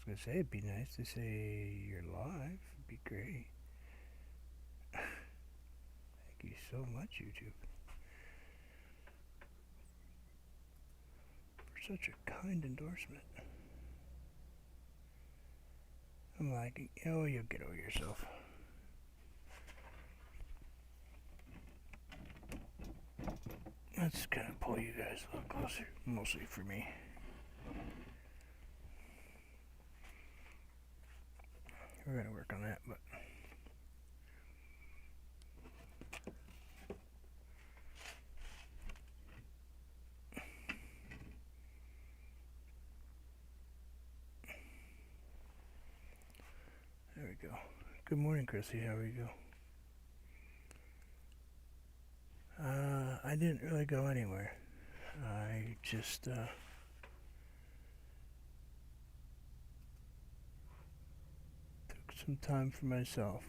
gonna say it'd be nice to say you're live. It'd be great. Thank you so much, YouTube, for such a kind endorsement. I'm like, oh, you'll get over yourself. Let's kind of pull you guys a little closer, mostly for me. We're gonna work on that, but there we go. Good morning, Chrissy. How are you? I didn't really go anywhere. I just took some time for myself.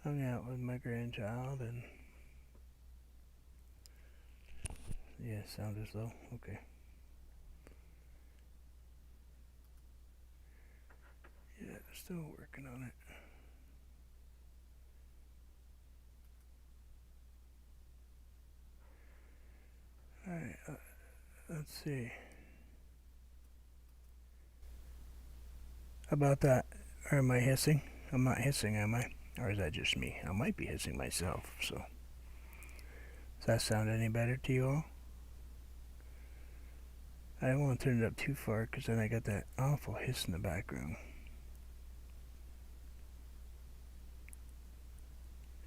Hung out with my grandchild and yeah, sound is low. Okay. Yeah, still working on it. Alright, let's see. How about that? Or am I hissing? I'm not hissing, am I? Or is that just me? I might be hissing myself, so. Does that sound any better to you all? I don't want to turn it up too far because then I got that awful hiss in the background.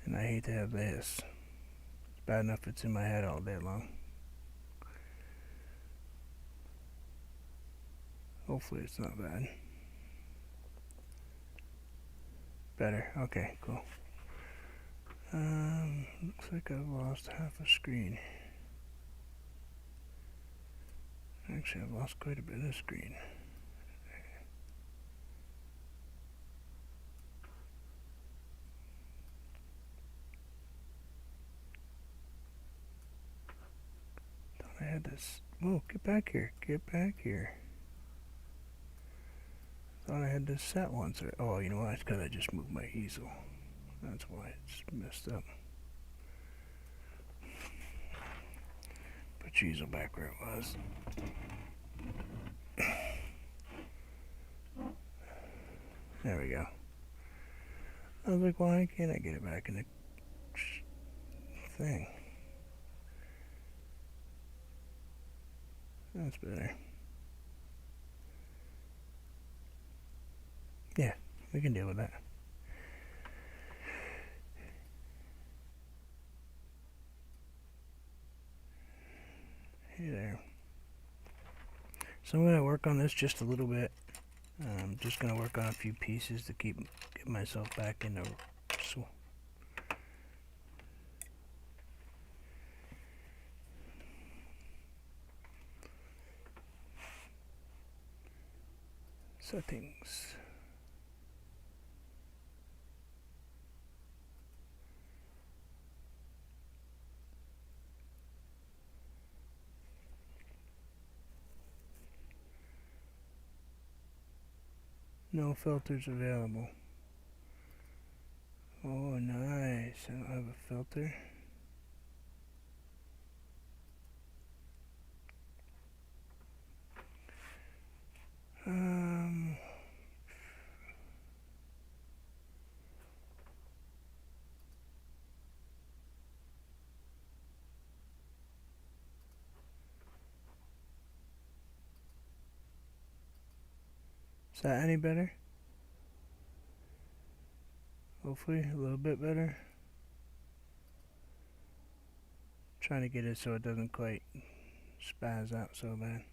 And I hate to have the hiss. It's bad enough it's in my head all day long. Hopefully it's not bad. Better. Okay, cool. Looks like I've lost half a screen. Actually, I've lost quite a bit of screen. Thought I had this. Whoa, get back here. Get back here. Thought I had this set once. Oh, you know what? It's because I just moved my easel. That's why it's messed up. Put your easel back where it was. There we go. I was like, why can't I get it back in the thing? That's better. Yeah, we can deal with that. Hey there. So I'm going to work on this just a little bit. I'm just going to work on a few pieces to get myself back into settings. No filters available. Oh, nice. I don't have a filter. Is that any better? Hopefully a little bit better. Trying to get it so it doesn't quite spaz out so bad.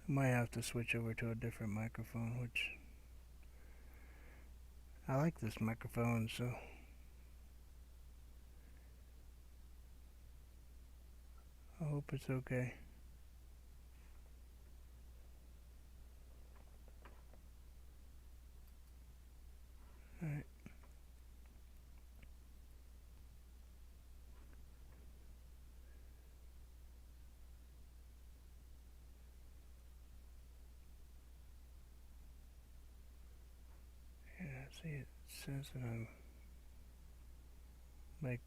I might have to switch over to a different microphone, which I like this microphone, so I hope it's okay. Alright. See, it says that I'm like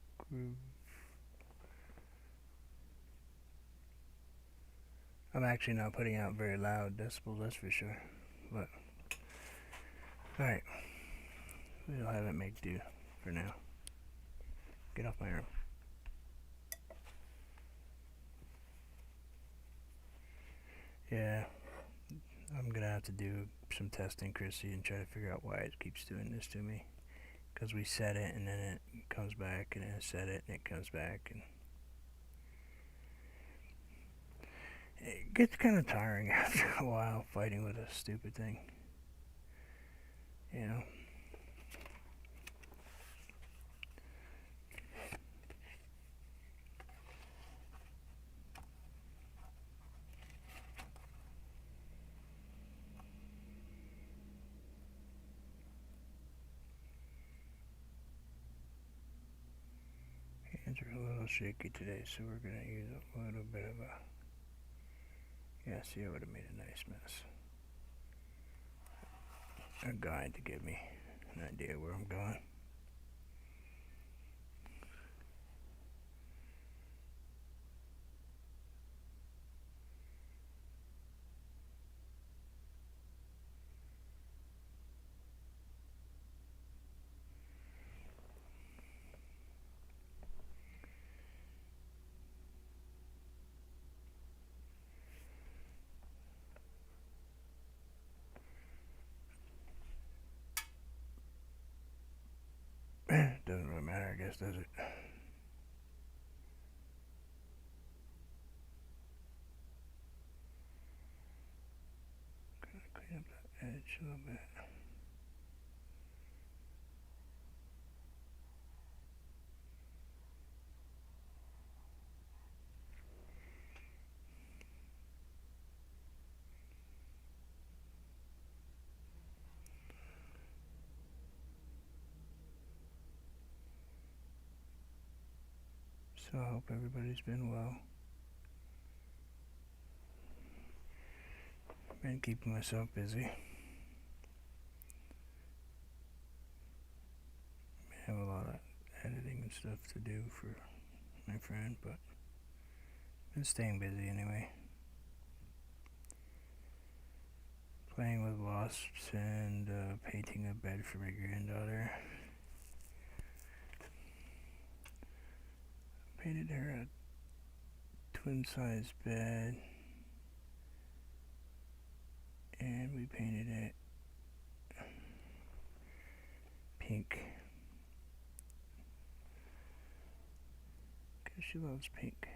I'm actually not putting out very loud decibels, that's for sure. But alright, we'll have it make do for now. Get off my arm. Yeah, I'm gonna have to do some testing, Chrissy, and try to figure out why it keeps doing this to me. Because we set it and then it comes back, and then I set it and it comes back, and it gets kind of tiring after a while fighting with a stupid thing. You know? Hands are a little shaky today, so we're going to use a little bit of a... Yeah, see, I would have made a nice mess. A guide to give me an idea where I'm going. Doesn't really matter, I guess, does it? Gotta clean up that edge a little bit. So I hope everybody's been well. Been keeping myself busy. I have a lot of editing and stuff to do for my friend, but been staying busy anyway. Playing with wasps and painting a bed for my granddaughter. Painted her a twin-size bed, and we painted it pink because she loves pink.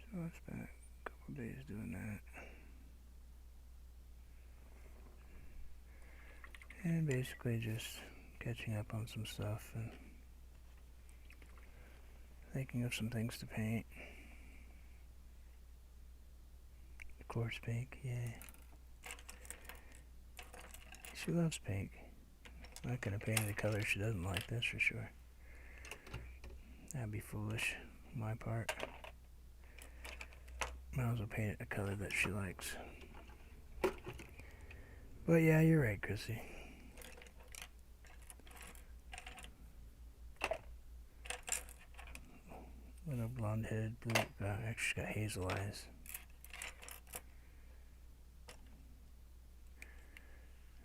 So I spent a couple days doing that. And basically just catching up on some stuff and thinking of some things to paint. Of course, pink, yeah. She loves pink. I'm not gonna paint a color she doesn't like, that's for sure. That'd be foolish on my part. Might as well paint it a color that she likes. But yeah, you're right, Chrissy. Little blonde-headed blue. Actually, she's got hazel eyes.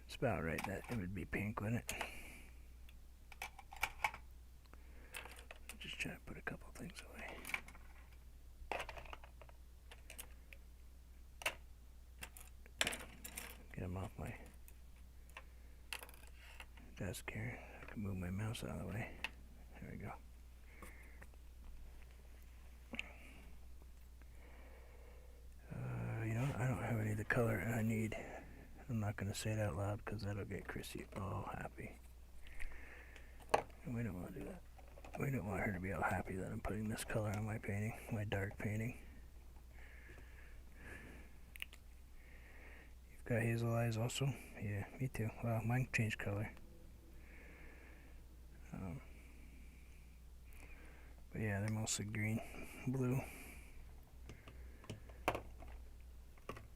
It's about right that it would be pink, wouldn't it? Just try to put a couple things away. Get them off my desk here. I can move my mouse out of the way. There we go. I don't have any of the color I need. I'm not going to say it out loud because that'll get Chrissy all happy. And we don't want to do that. We don't want her to be all happy that I'm putting this color on my painting, my dark painting. Got hazel eyes also. Yeah, me too. Well, mine changed color. Um, but yeah, they're mostly green, blue,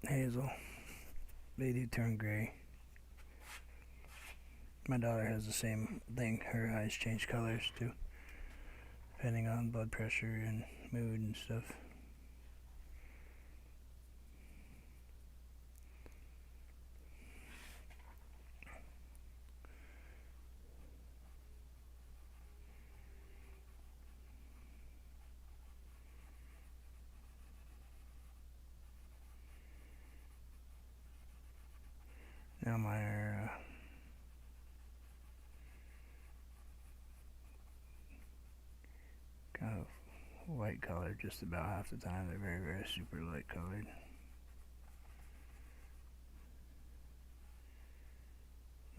hazel. They do turn gray. My daughter has the same thing. Her eyes change colors too, depending on blood pressure and mood and stuff. Now mine are kind of light colored just about half the time. They're very, very super light colored.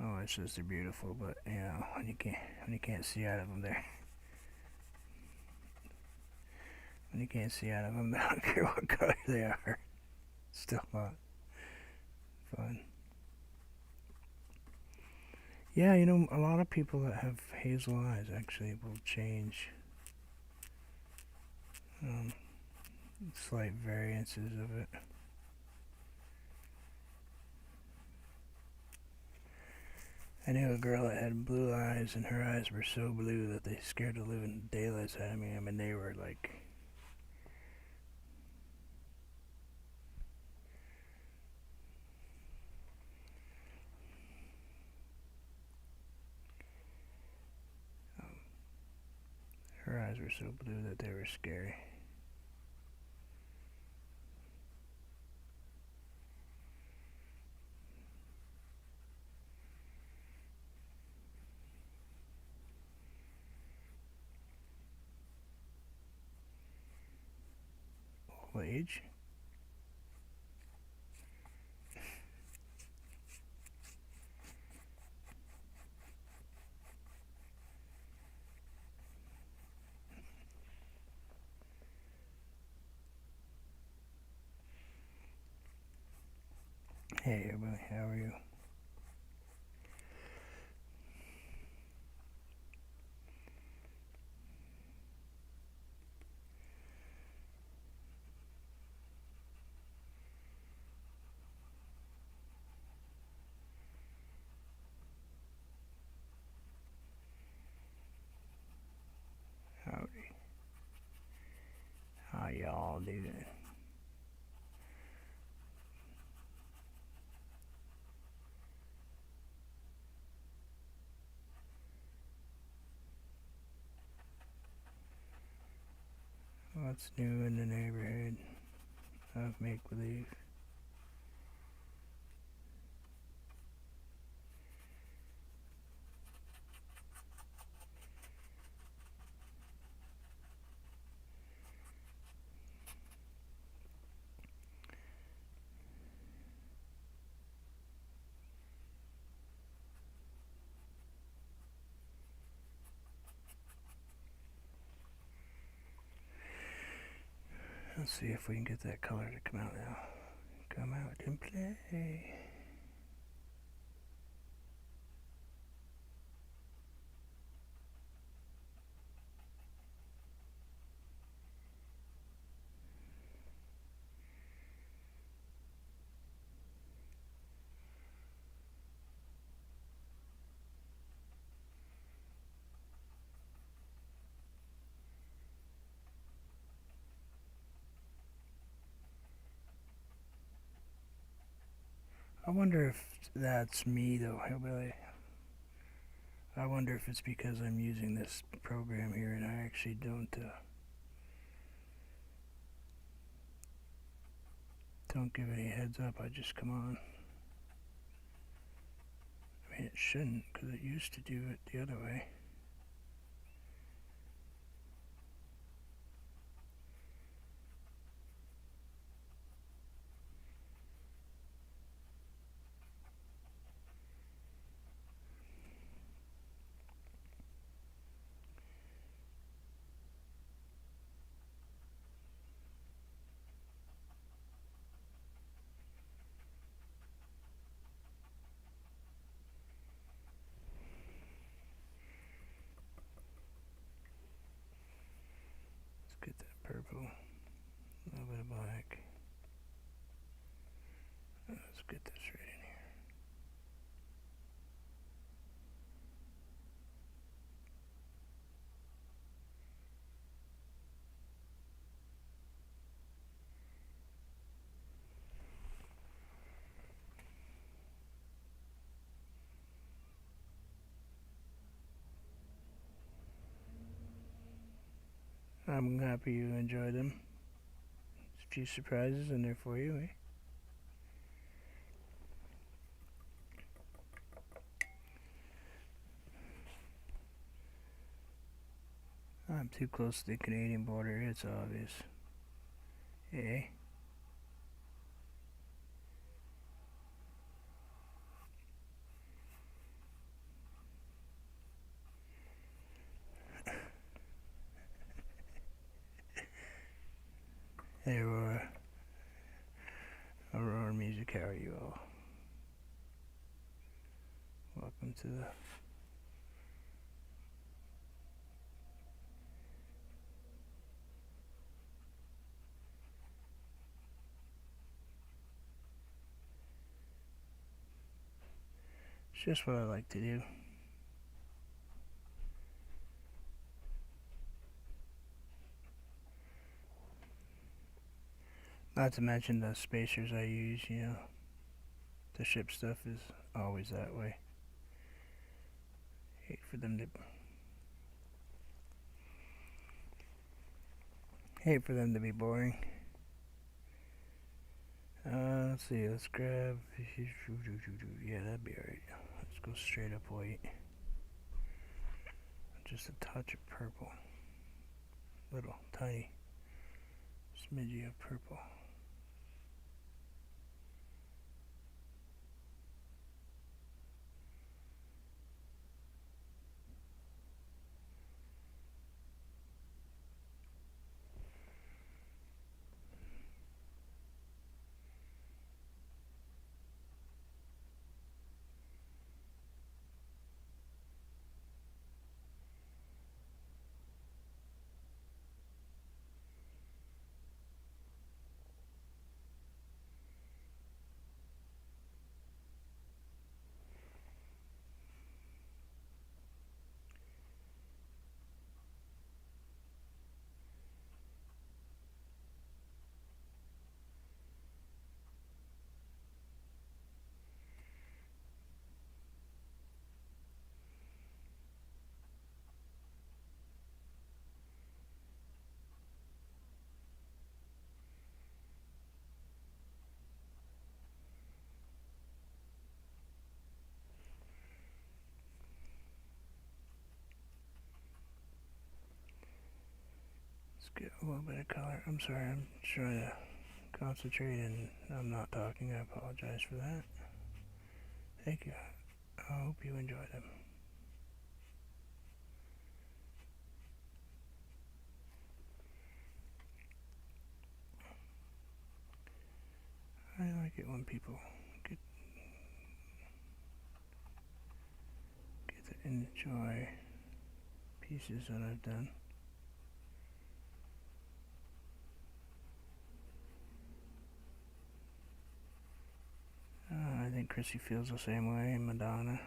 Oh, it's just they're beautiful, but you know when you can't see out of them, when you can't see out of them, I don't care what color they are. Still not fun. Yeah, you know, a lot of people that have hazel eyes actually will change um, slight variances of it. I knew a girl that had blue eyes, and her eyes were so blue that they scared the living daylights out of me. I mean, they were like. Her eyes were so blue that they were scary. What age? Hey everybody, how are you? Howdy. How y'all doing? What's new in the neighborhood of make-believe? Let's see if we can get that color to come out now. Come out and play. I wonder if that's me though, hillbilly. I wonder if it's because I'm using this program here and I actually don't give any heads up. I just come on. I mean, it shouldn't because it used to do it the other way. black. Let's get this right in here. I'm happy you enjoy them. A few surprises in there for you, eh? I'm too close to the Canadian border, it's obvious. Eh? Hey, Aurora. Aurora Music, how are you all? Welcome to the... It's just what I like to do. Not to mention the spacers I use, you know. The ship stuff is always that way. Hate for them to be boring. Let's see, let's grab... Yeah, that'd be alright. Let's go straight up white. Just a touch of purple. Little, tiny smidgy of purple. Let's get a little bit of color. I'm sorry, I'm trying to concentrate and I'm not talking. I apologize for that. Thank you. I hope you enjoy them. I like it when people get to enjoy pieces that I've done. I think Chrissy feels the same way, Madonna,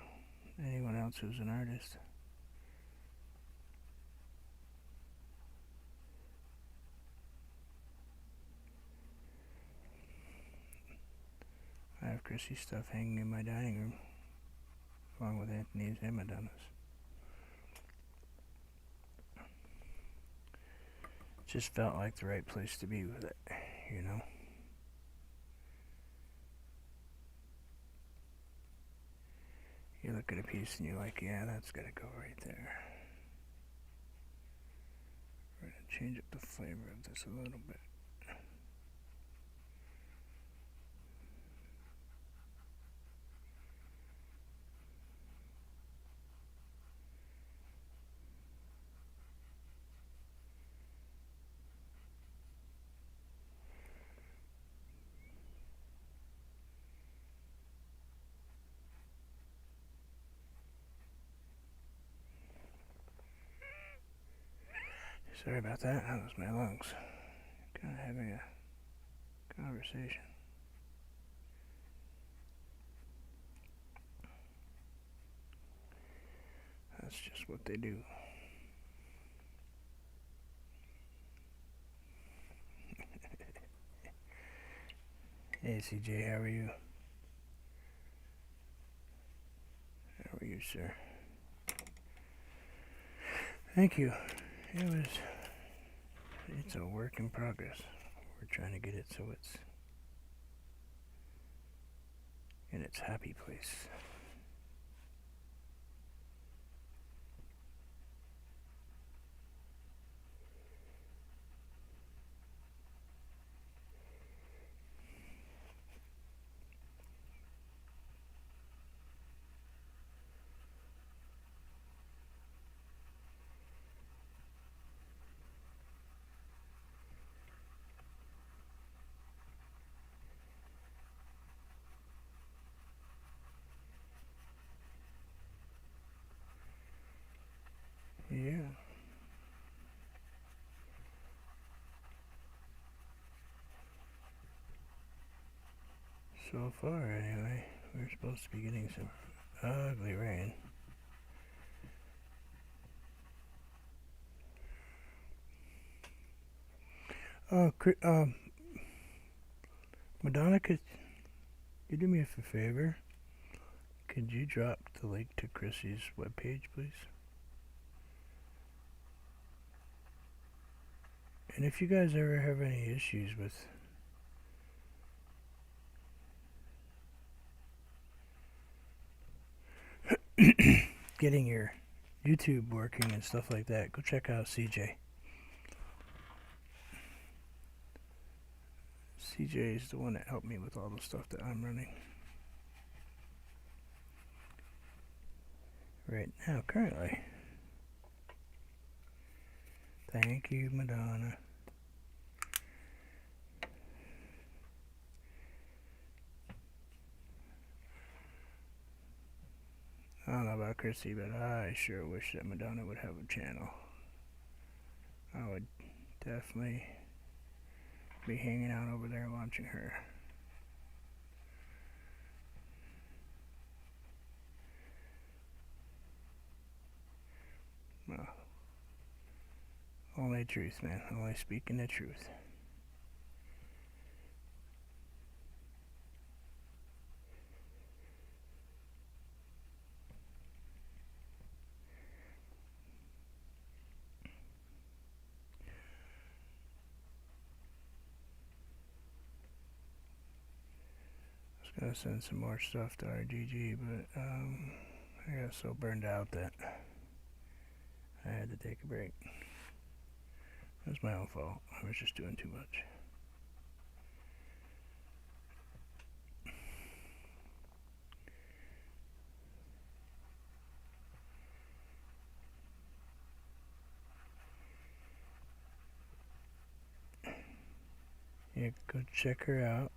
anyone else who's an artist. I have Chrissy's stuff hanging in my dining room, along with Anthony's and Madonna's. Just felt like the right place to be with it, you know? You look at a piece and you're like, yeah, that's gotta go right there. We're gonna change up the flavor of this a little bit. Sorry about that. That was my lungs. Kind of having a conversation. That's just what they do. Hey CJ, how are you? How are you, sir? Thank you. It's a work in progress. We're trying to get it so it's in its happy place. Yeah. So far, anyway, we're supposed to be getting some ugly rain. Oh, Madonna, could you do me a favor? Could you drop the link to Chrissy's webpage, please? And if you guys ever have any issues with getting your YouTube working and stuff like that, go check out CJ. CJ is the one that helped me with all the stuff that I'm running right now, currently. Thank you, Madonna. I don't know about Chrissy, but I sure wish that Madonna would have a channel. I would definitely be hanging out over there watching her. Well, only truth, man. Only speaking the truth. I was gonna send some more stuff to RGG, but I got so burned out that I had to take a break. It was my own fault. I was just doing too much. Yeah, go check her out.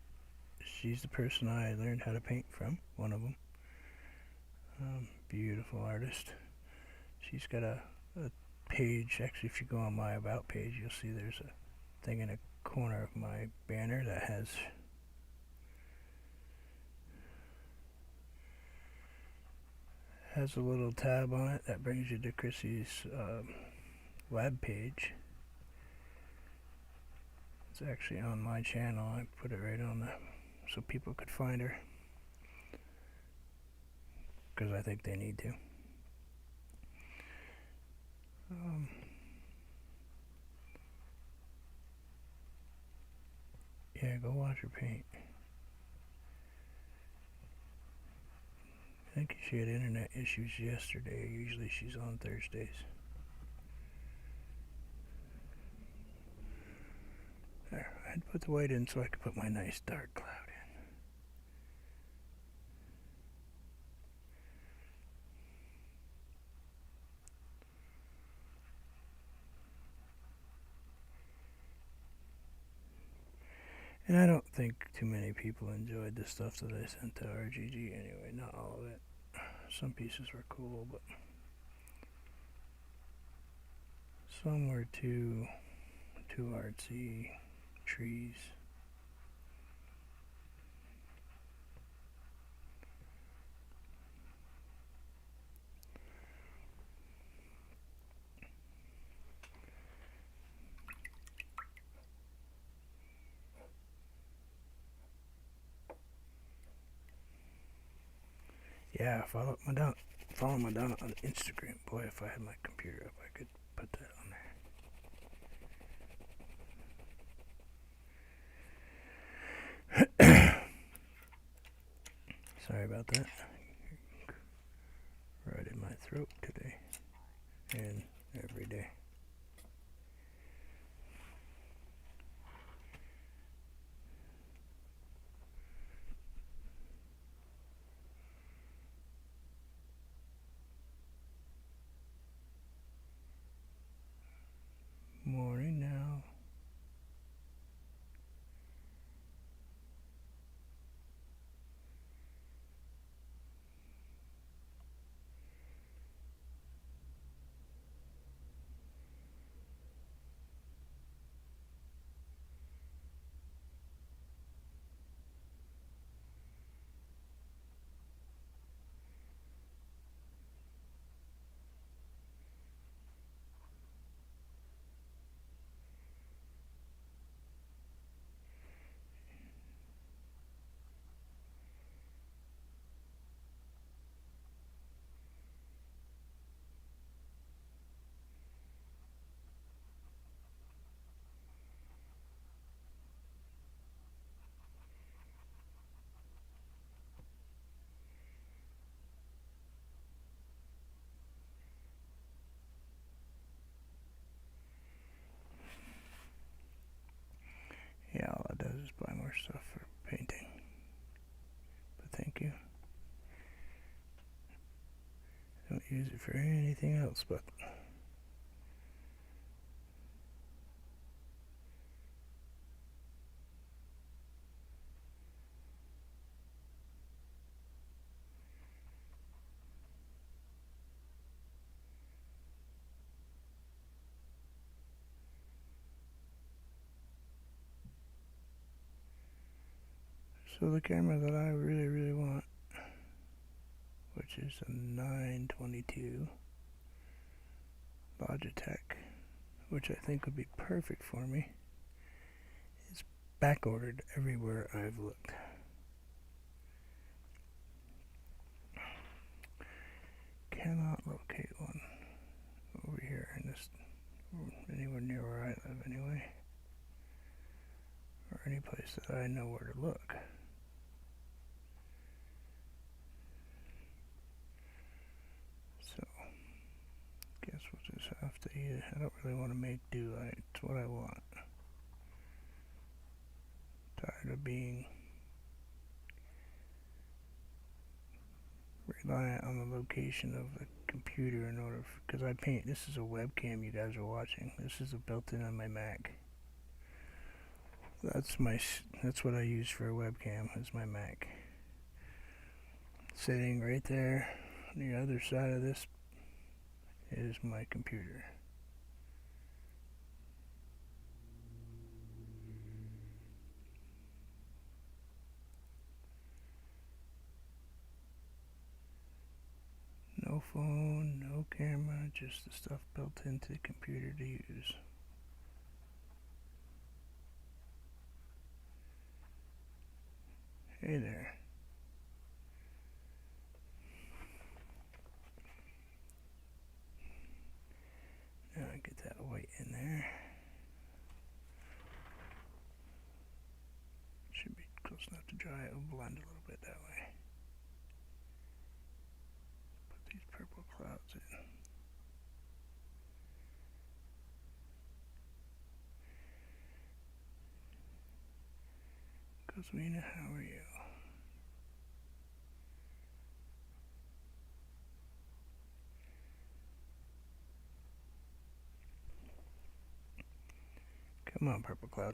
She's the person I learned how to paint from, one of them. Beautiful artist. She's got a page. Actually, if you go on my About page, you'll see there's a thing in a corner of my banner that has a little tab on it that brings you to Chrissy's web page. It's actually on my channel. I put it right on so people could find her, because I think they need to. Yeah, go watch her paint. I think she had internet issues yesterday. Usually she's on Thursdays. There, I had to put the white in so I could put my nice dark cloud in. And I don't think too many people enjoyed the stuff that I sent to RGG anyway. Not all of it. Some pieces were cool, but some were too artsy. Trees. Yeah, follow Madonna on Instagram. Boy, if I had my computer up, I could put that on there. Sorry about that. Right in my throat today. And every day. Morning now. Yeah, all it does is buy more stuff for painting. But thank you. Don't use it for anything else but. So the camera that I really, really want, which is a 922 Logitech, which I think would be perfect for me, is back ordered everywhere I've looked. Cannot locate one over here in this, anywhere near where I live anyway, or any place that I know where to look. So, guess we'll just have to eat it. I don't really want to make do. It's what I want. Tired of being reliant on the location of the computer in order, because I paint. This is a webcam you guys are watching. This is a built-in on my Mac. That's what I use for a webcam, is my Mac. Sitting right there on the other side of this is my computer. No phone, no camera, just the stuff built into the computer to use. Hey there. Now I get that white in there. Should be close enough to dry. It will blend a little bit that way. Put these purple clouds in. Cosmina, how are you? Come on, purple cloud.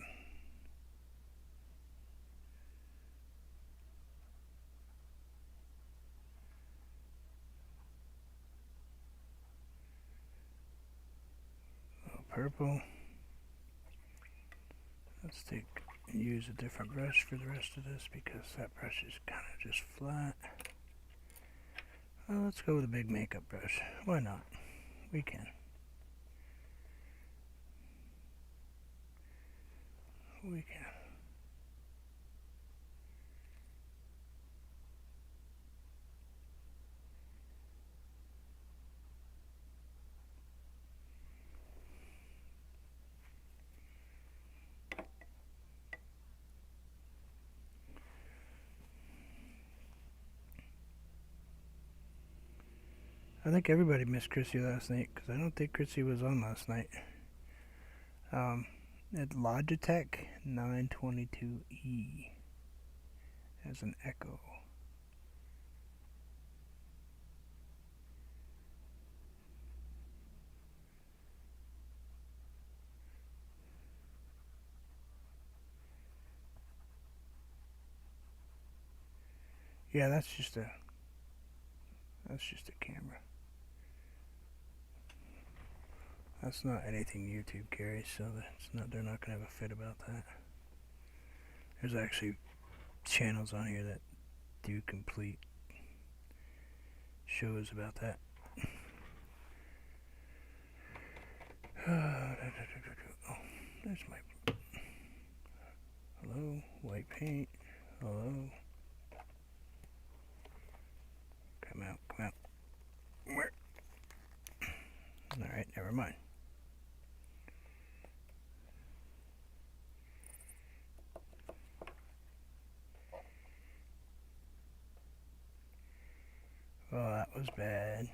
Purple. Let's use a different brush for the rest of this because that brush is kind of just flat. Well, let's go with a big makeup brush. Why not? We can. We can. I think everybody missed Chrissy last night because I don't think Chrissy was on last night. At Logitech 922E as an Echo. Yeah, that's just a camera. That's not anything YouTube carries, so they're not gonna have a fit about that. There's actually channels on here that do complete shows about that. Oh, there's my hello white paint. Hello. Come out. Where? Alright, never mind. Oh, that was bad.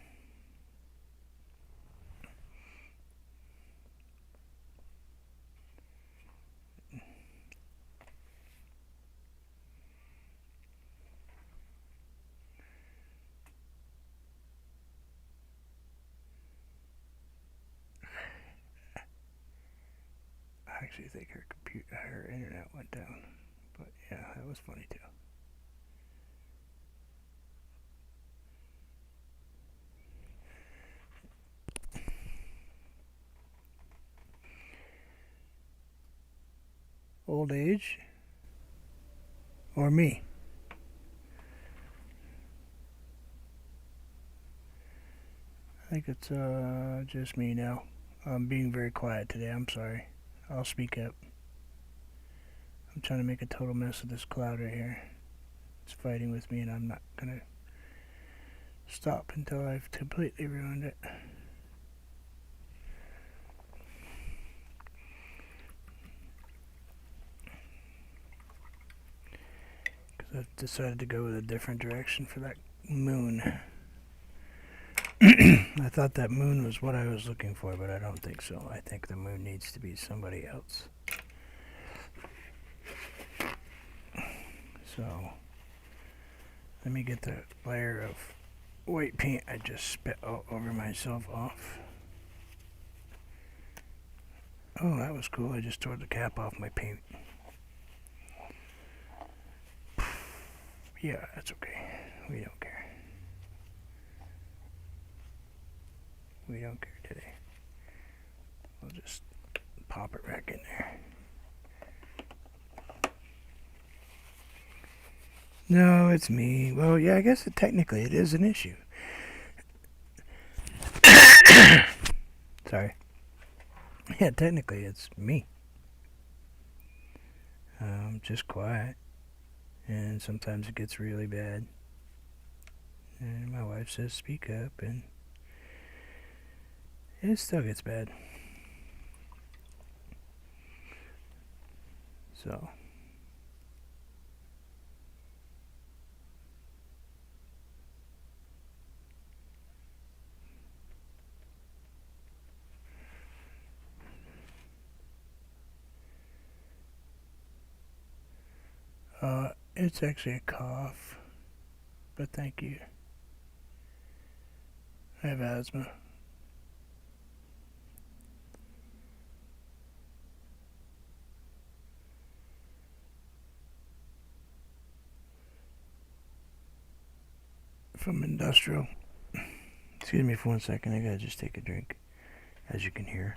I actually think her internet went down. But yeah, that was funny too. Old age? Or me? I think it's just me now. I'm being very quiet today, I'm sorry. I'll speak up. I'm trying to make a total mess of this cloud right here. It's fighting with me and I'm not gonna stop until I've completely ruined it. Because I've decided to go with a different direction for that moon. I thought that moon was what I was looking for, but I don't think so. I think the moon needs to be somebody else. So, let me get the layer of white paint I just spit all over myself off. Oh, that was cool. I just tore the cap off my paint. Yeah, that's okay. We don't care. We don't care today. I'll just pop it back in there. No, it's me. Well, yeah, I guess technically it is an issue. Sorry. Yeah, technically it's me. Just quiet. And sometimes it gets really bad. And my wife says speak up, and it still gets bad. So. It's actually a cough, but thank you. I have asthma. From industrial. Excuse me for 1 second, I gotta just take a drink, as you can hear.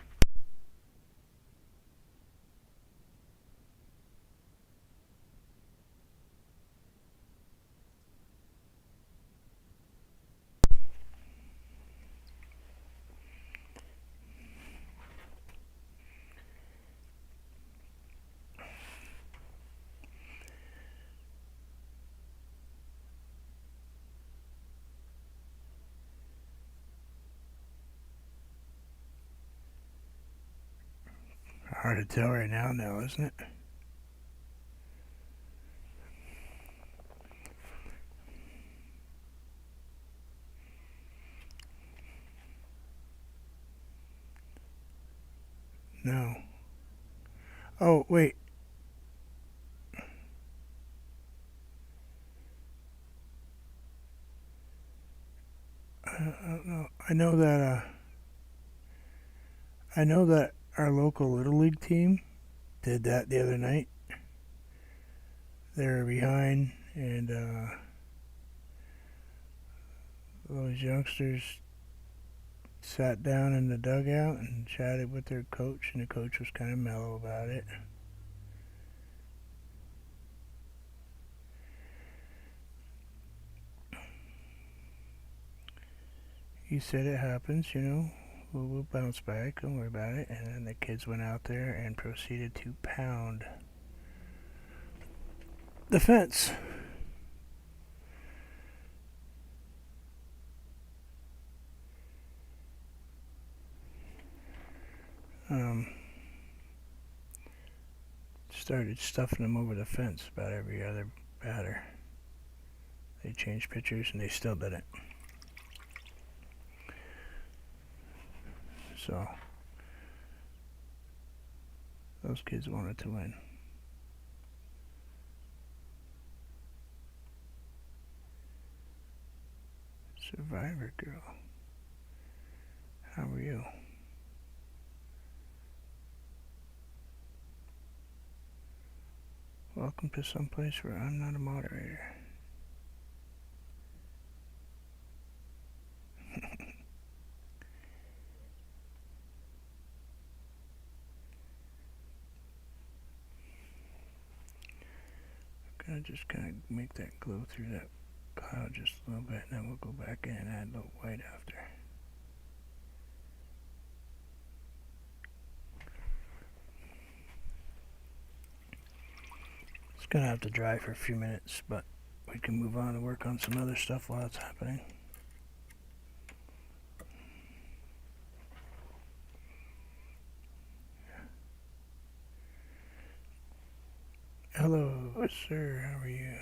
Hard to tell right now, isn't it? No. Oh, wait. I don't know. I know that our local little league team did that the other night. They were behind, and those youngsters sat down in the dugout and chatted with their coach, and the coach was kind of mellow about it. He said it happens, we'll bounce back, don't worry about it. And then the kids went out there and proceeded to pound the fence. Started stuffing them over the fence about every other batter. They changed pitchers and they still did it. So those kids wanted to win. Survivor girl, how are you? Welcome to some place where I'm not a moderator. I'm gonna just kind of make that glow through that cloud just a little bit, and then we'll go back in and add a little white after. It's gonna have to dry for a few minutes, but we can move on and work on some other stuff while it's happening. Hello, sir, how are you?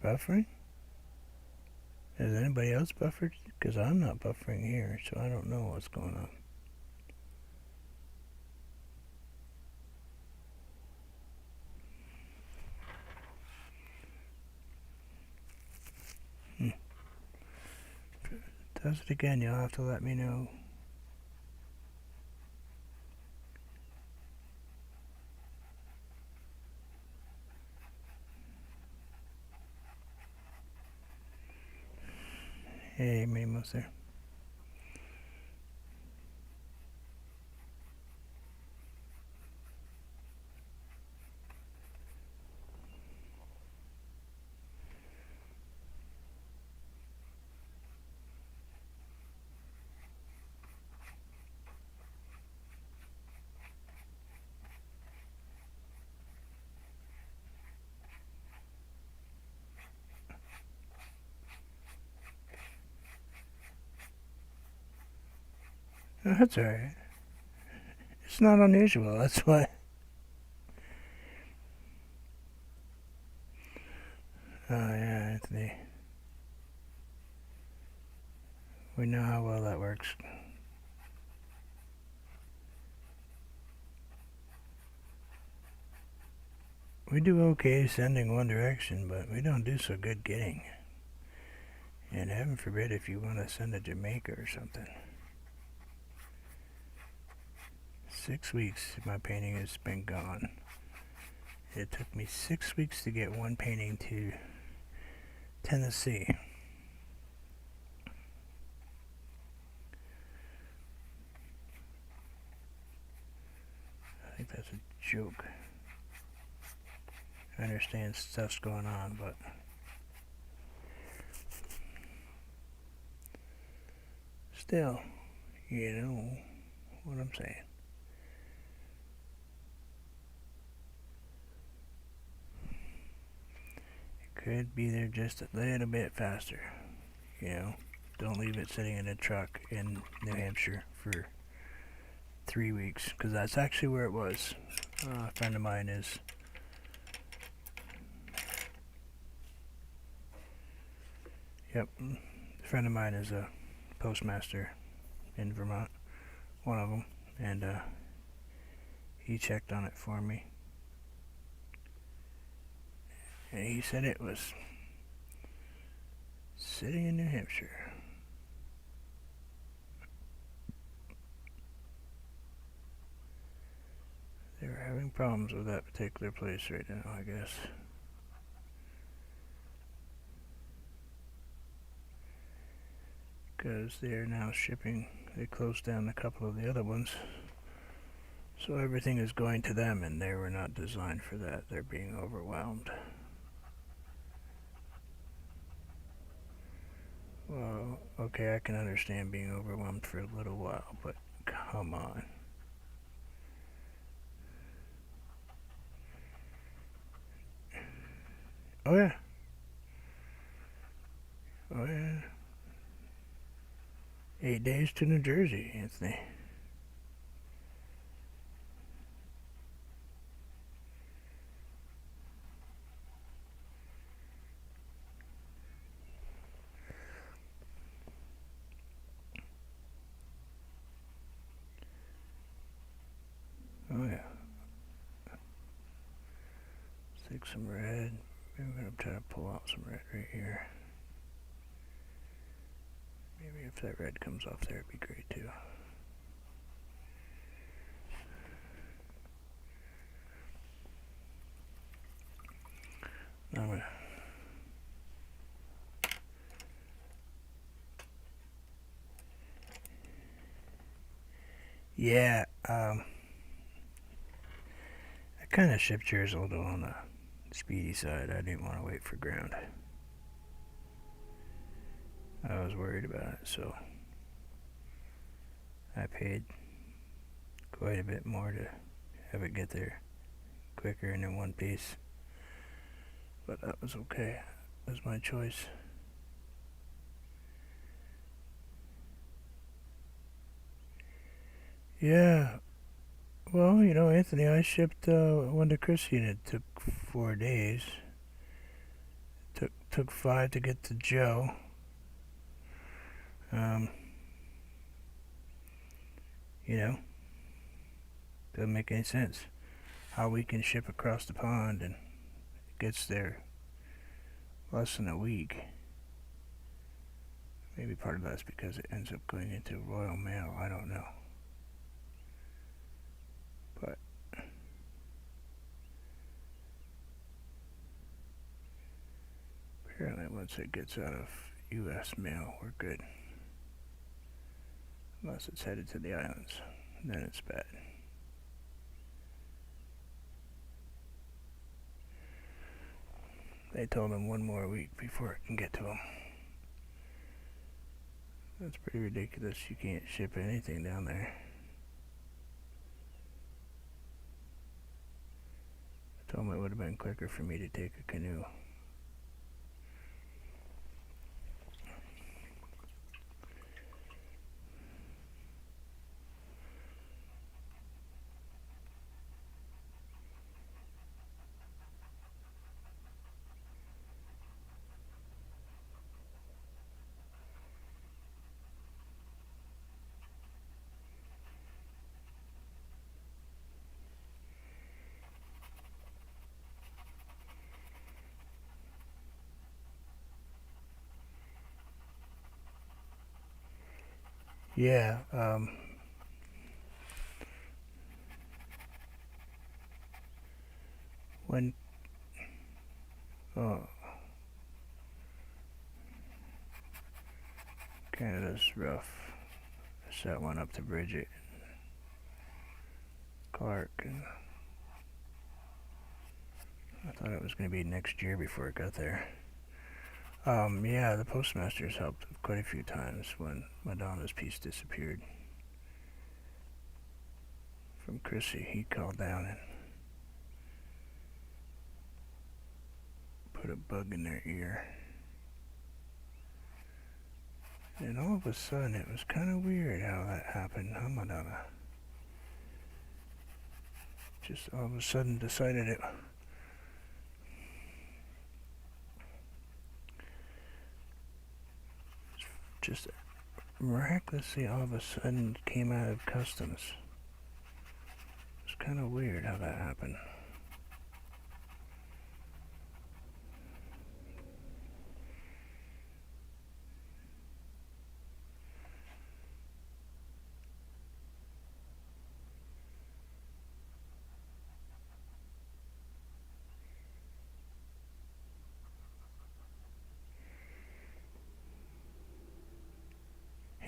You're buffering? Is anybody else buffered? Because I'm not buffering here, so I don't know what's going on. If it does it again, you'll have to let me know. Hey, Minimo's there. Oh, that's alright. It's not unusual, that's why. Oh, yeah, Anthony. We know how well that works. We do okay sending one direction, but we don't do so good getting. And heaven forbid if you want to send to Jamaica or something. 6 weeks my painting has been gone. It took me 6 weeks to get one painting to Tennessee. I think that's a joke. I understand stuff's going on, but still, you know what I'm saying. It could be there just a little bit faster, you know. Don't leave it sitting in a truck in New Hampshire for 3 weeks, because that's actually where it was. A friend of mine is Yep. A friend of mine is a postmaster in Vermont, one of them, and he checked on it for me. And he said it was sitting in New Hampshire. They were having problems with that particular place right now, I guess. Because they are now shipping, they closed down a couple of the other ones. So everything is going to them, and they were not designed for that. They're being overwhelmed. Well, okay, I can understand being overwhelmed for a little while, but come on. Oh yeah. Oh yeah. 8 days to New Jersey, Anthony. Oh yeah. Let's take some red. Maybe I'm gonna try to pull out some red right here. Maybe if that red comes off there, it'd be great too. I'm gonna. Yeah, I kind of shipped yours a little on the speedy side. I didn't want to wait for ground. I was worried about it, so I paid quite a bit more to have it get there quicker and in one piece. But that was okay. That was my choice. Yeah. Well, you know, Anthony, I shipped one to Chrissy and it took 4 days. Took 5 to get to Joe. Um, you know, doesn't make any sense how we can ship across the pond and it gets there less than a week. Maybe part of that's because it ends up going into Royal Mail. I don't know. But apparently once it gets out of U.S. mail, we're good. Unless it's headed to the islands. Then it's bad. They told him one more week before it can get to him. That's pretty ridiculous. You can't ship anything down there. I told him it would have been quicker for me to take a canoe. Yeah, when, oh, Canada's rough. I sent one up to Bridget Clark, and I thought it was going to be next year before it got there. Yeah, the postmaster's helped quite a few times when Madonna's piece disappeared. From Chrissy, he called down and put a bug in their ear. And all of a sudden, it was kind of weird how that happened, huh, Madonna? Just all of a sudden decided it. Just miraculously all of a sudden came out of customs. It's kind of weird how that happened.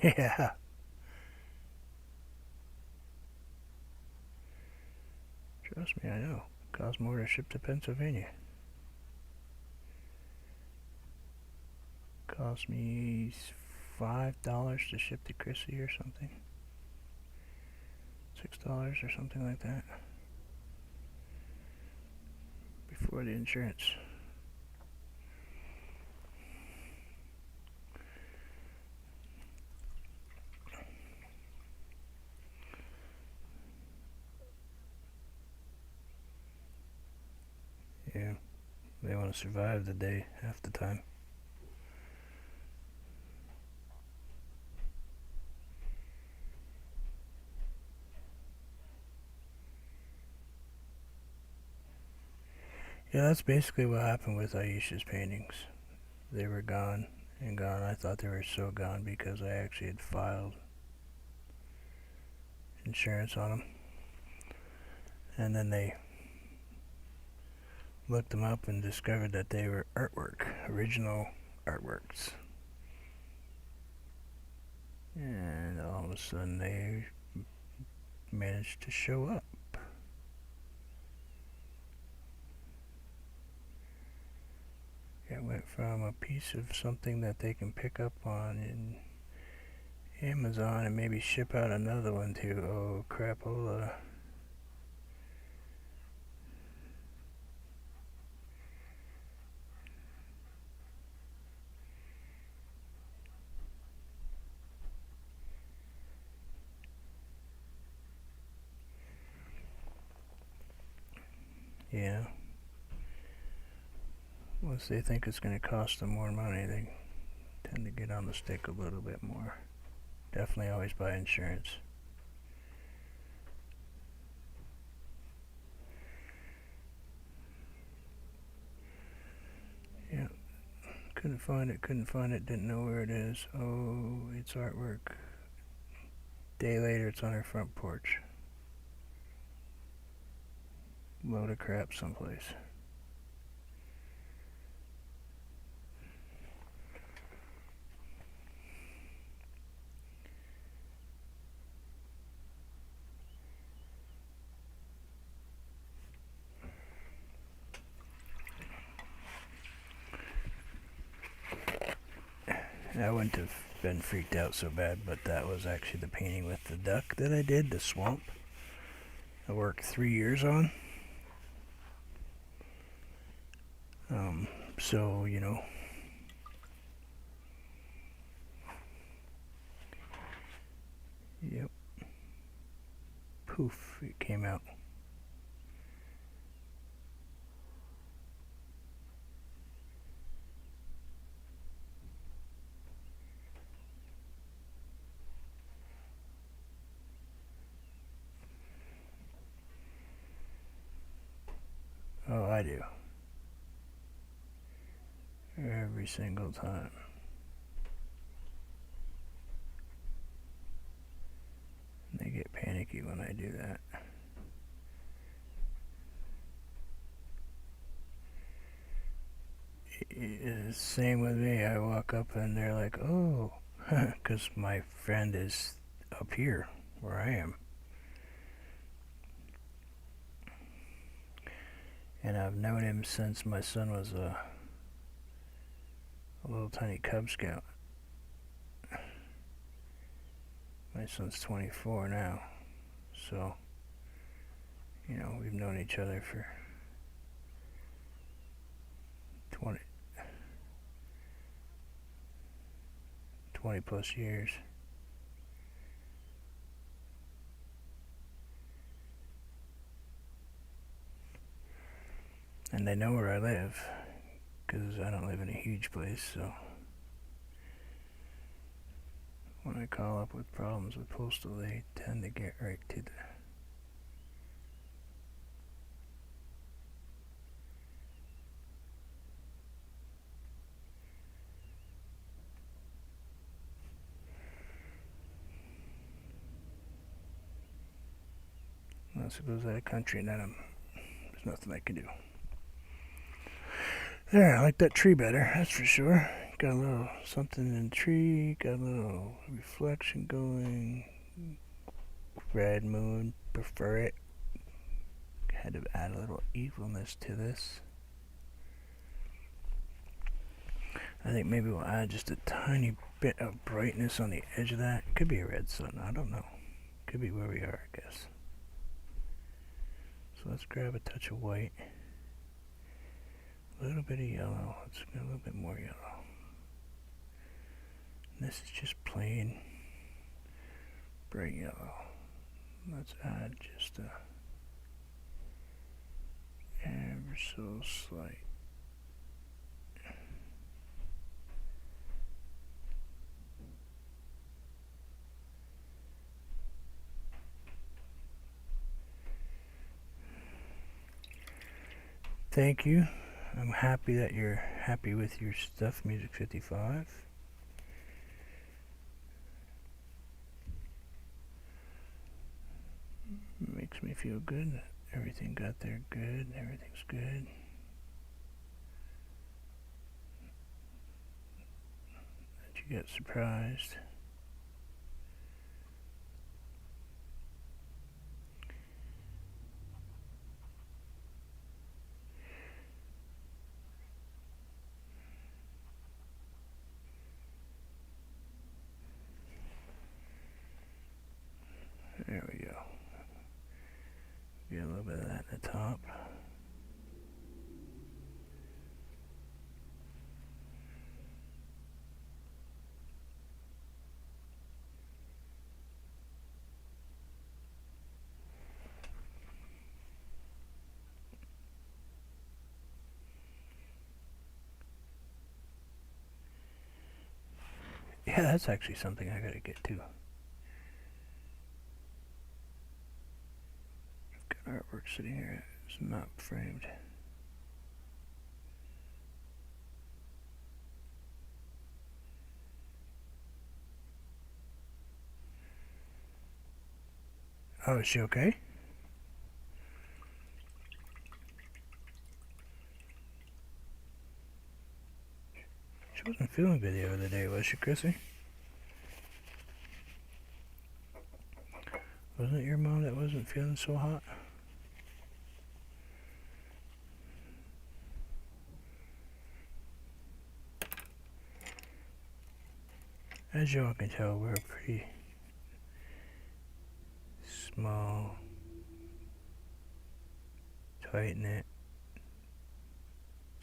Yeah, trust me, I know. Cost more to ship to Pennsylvania. Cost me $5 to ship to Chrissy or something. $6 or something like that. Before the insurance. Yeah, they want to survive the day half the time. Yeah, that's basically what happened with Aisha's paintings. They were gone and gone. I thought they were so gone because I actually had filed insurance on them. And then they looked them up and discovered that they were artwork, original artworks. And all of a sudden they managed to show up. It went from a piece of something that they can pick up on in Amazon and maybe ship out another one to, oh crapola. Yeah. Once they think it's going to cost them more money, they tend to get on the stick a little bit more. Definitely always buy insurance. Yeah. Couldn't find it, didn't know where it is. Oh, it's artwork. Day later, it's on her front porch. Load of crap someplace. I wouldn't have been freaked out so bad, but that was actually the painting with the duck that I did, the swamp. I worked 3 years on. So, you know, yep. Poof, it came out. Oh, I do. Every single time. risky when I do that. Same with me. I walk up and they're like, oh, because my friend is up here where I am. And I've known him since my son was a little tiny Cub Scout. My son's 24 now. So, you know, we've known each other for 20 plus years. And they know where I live, because I don't live in a huge place, so when I call up with problems with postal, they tend to get right to the... Unless it goes out of country, and then there's nothing I can do. There, I like that tree better, that's for sure. Got a little something in the tree, got a little reflection going. Red moon, prefer it. Had to add a little evilness to this. I think maybe we'll add just a tiny bit of brightness on the edge of that. Could be a red sun, I don't know. Could be where we are, I guess. So let's grab a touch of white. A little bit of yellow. Let's get a little bit more yellow. And this is just plain bright yellow. Let's add just a ever so slight. Thank you. I'm happy that you're happy with your stuff, Music 55. Makes me feel good that everything got there good, everything's good. That you got surprised. There we go. Get a little bit of that at the top. Yeah, that's actually something I gotta get to. I've got artwork sitting here. It's not framed. Oh, is she okay? She wasn't feeling good the other day, was she, Chrissy? Wasn't it your mom that wasn't feeling so hot? As y'all can tell, we're pretty small, tight-knit,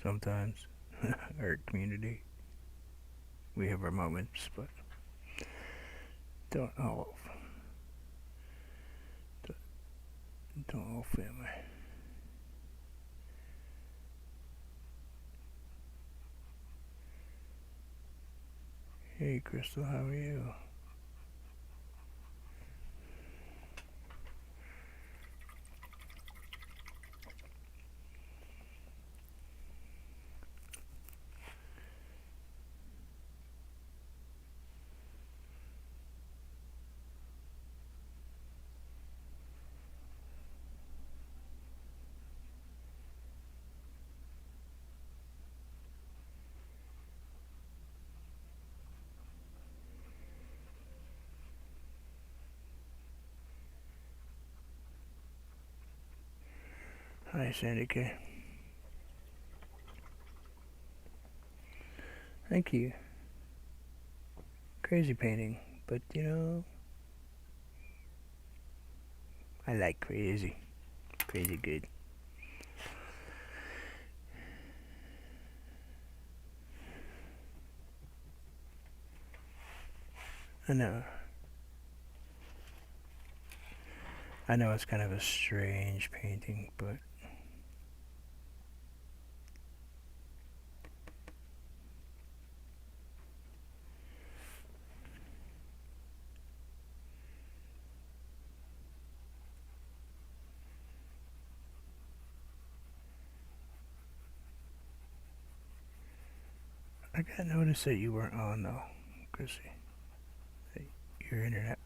sometimes, our community. We have our moments, but don't all family. Hey Crystal, how are you? Hi, Sandy K. Thank you. Crazy painting, but you know, I like crazy. Crazy good. I know. I know it's kind of a strange painting, but I got notice that you weren't on though, Chrissy. Your internet.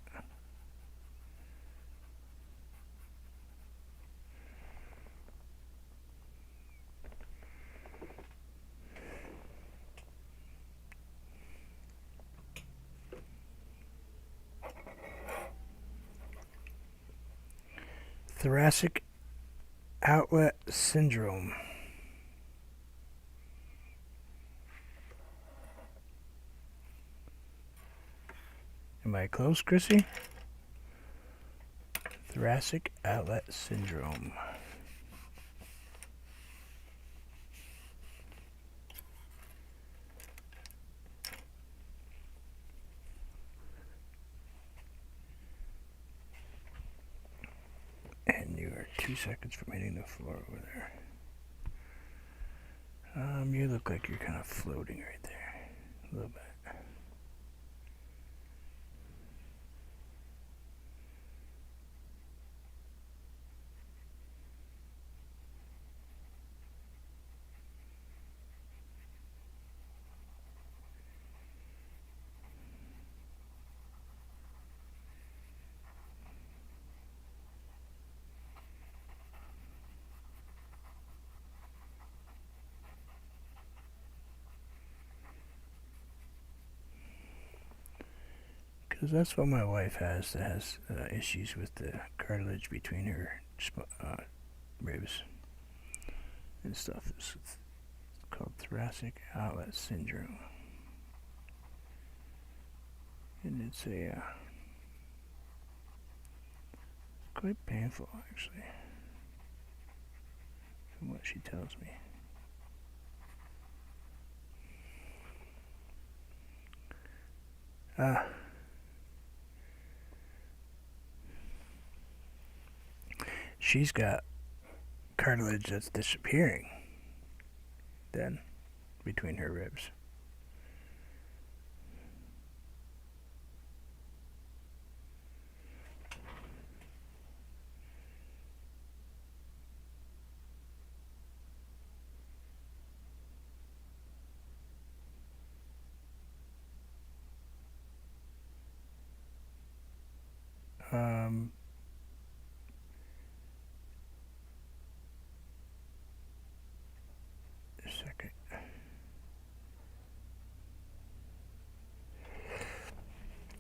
Thoracic outlet syndrome. Am I close, Chrissy? Thoracic outlet syndrome. And you are 2 seconds from hitting the floor over there. You look like you're kind of floating right there. A little bit. Because that's what my wife has, that has issues with the cartilage between her ribs and stuff. It's called thoracic outlet syndrome. And it's quite painful, actually, from what she tells me. She's got cartilage that's disappearing then between her ribs. A second.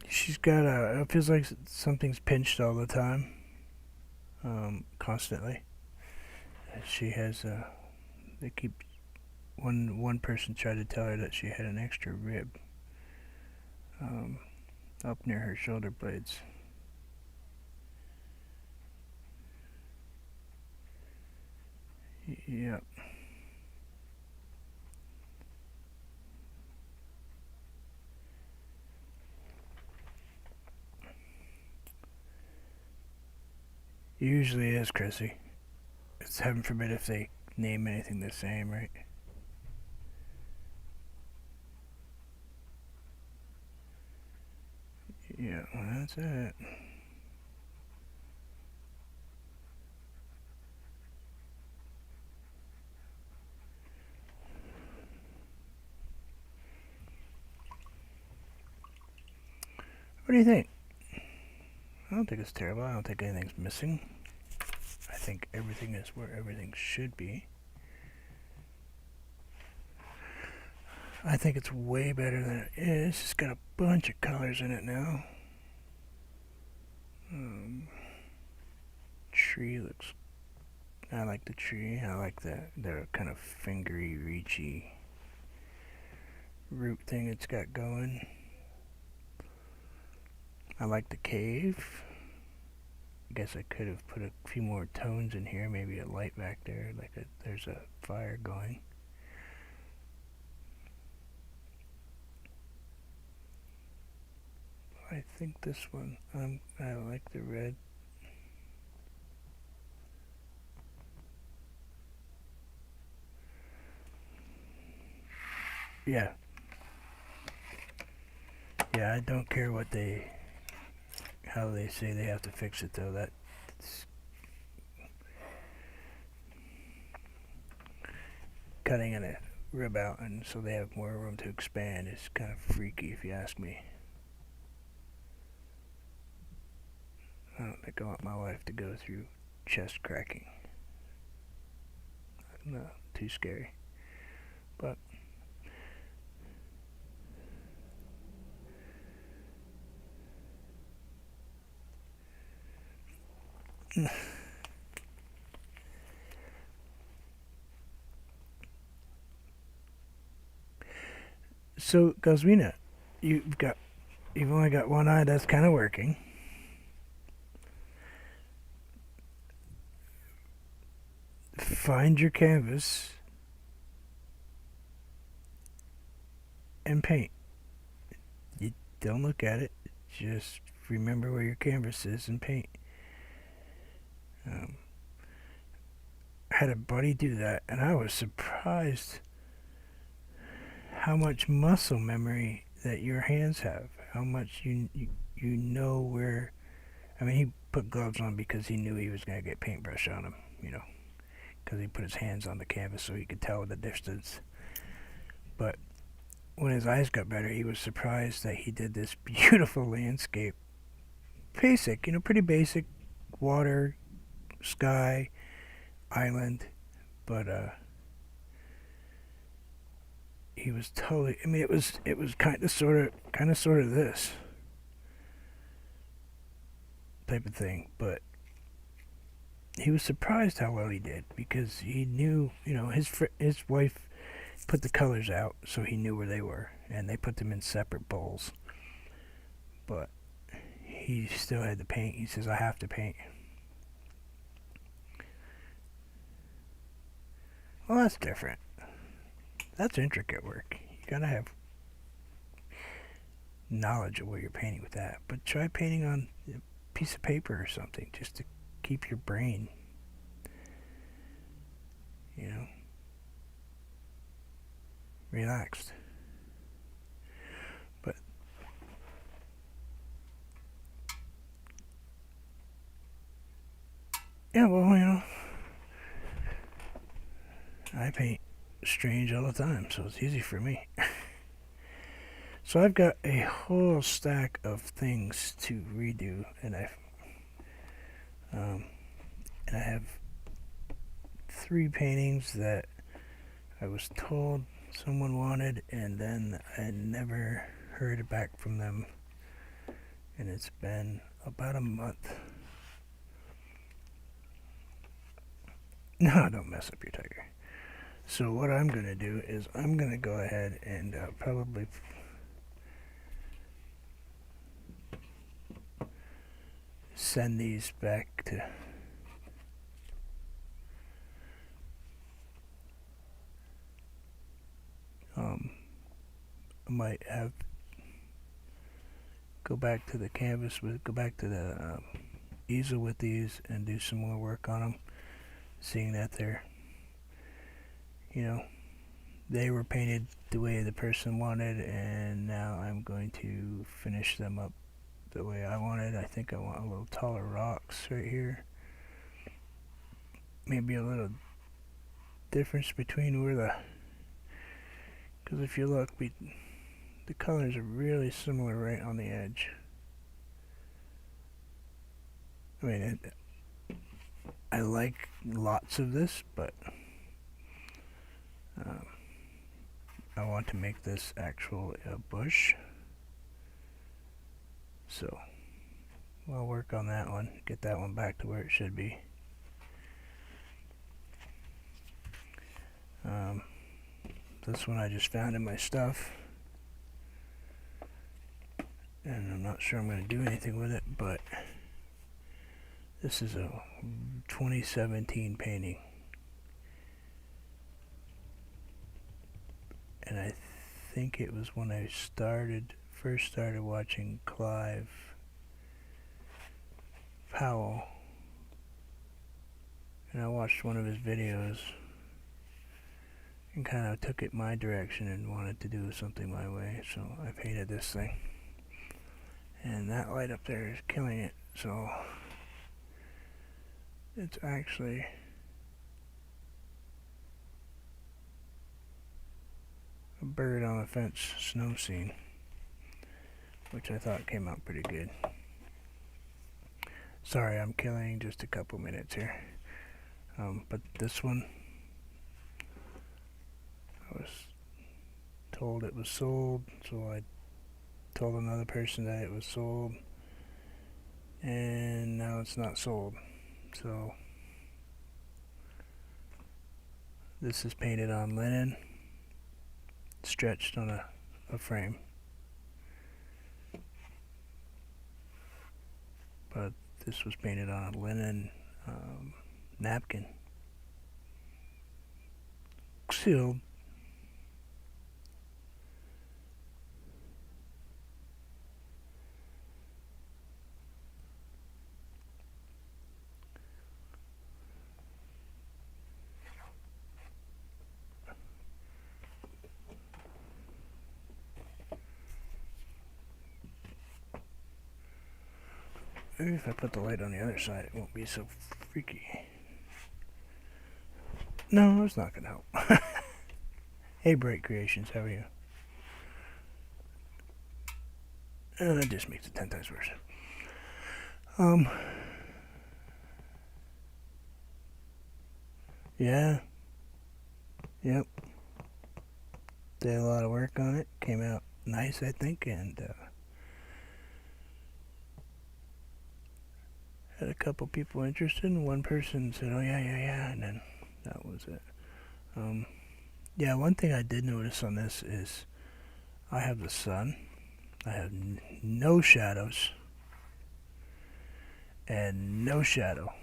She's got it feels like something's pinched all the time, constantly. She has they keep one person tried to tell her that she had an extra rib up near her shoulder blades. Yep. Usually is, Chrissy. It's heaven forbid if they name anything the same, right? Yeah, well, that's it. What do you think? I don't think it's terrible. I don't think anything's missing. I think everything is where everything should be. I think it's way better than it is. It's got a bunch of colors in it now. Tree looks I like the tree. I like the kind of fingery, reachy root thing it's got going. I like the cave. I guess I could have put a few more tones in here, maybe a light back there, there's a fire going. I think this one, I like the red. Yeah. Yeah, I don't care how they say they have to fix it though. That's cutting in a rib out, and so they have more room to expand. It's kind of freaky if you ask me. I don't think I want my wife to go through chest cracking. No, too scary. But so, Goswina, you've only got one eye that's kind of working. Find your canvas and paint. You don't look at it. Just remember where your canvas is and paint. Um, I had a buddy do that, and I was surprised how much muscle memory that your hands have. How much you know where. I mean, he put gloves on because he knew he was going to get paintbrush on him, because he put his hands on the canvas so he could tell the distance. But when his eyes got better, he was surprised that he did this beautiful landscape. Basic, pretty basic. Water, sky, island. But he was totally. I mean, it was kind of sort of this type of thing. But he was surprised how well he did because he knew, his wife put the colors out, so he knew where they were, and they put them in separate bowls. But he still had to paint. He says, "I have to paint." Well, that's different. That's intricate work. You gotta have knowledge of what you're painting with that. But try painting on a piece of paper or something, just to keep your brain, relaxed. But yeah, well, I paint strange all the time, so it's easy for me. So I've got a whole stack of things to redo, and I have 3 paintings that I was told someone wanted, and then I never heard back from them, and it's been about a month. No, don't mess up your tiger. So what I'm going to do is I'm going to go ahead and probably send these back to I might have go back to the easel with these and do some more work on them, seeing that they were painted the way the person wanted, and now I'm going to finish them up the way I wanted. I think I want a little taller rocks right here. Maybe a little difference between because if you look, the colors are really similar right on the edge. I mean, I like lots of this, but I want to make this actual bush. So I'll work on that one, get that one back to where it should be. Um, this one I just found in my stuff, and I'm not sure I'm going to do anything with it, but this is a 2017 painting, and I think it was when I first started watching Clive Powell, and I watched one of his videos and kind of took it my direction and wanted to do something my way, so I painted this thing. And that light up there is killing it, so it's actually a bird on a fence snow scene, which I thought came out pretty good. Sorry, I'm killing just a couple minutes here. But this one, I was told it was sold, so I told another person that it was sold, and now it's not sold. So this is painted on linen, stretched on a frame. But this was painted on a linen napkin, sealed. Maybe if I put the light on the other side, it won't be so freaky. No, it's not gonna help. Hey, Bright Creations, how are you? And that just makes it 10 times worse. Yeah. Yep. Did a lot of work on it. Came out nice, I think, and had a couple people interested, and one person said, oh, yeah, and then that was it. Yeah, one thing I did notice on this is I have the sun. I have no shadows and no shadow.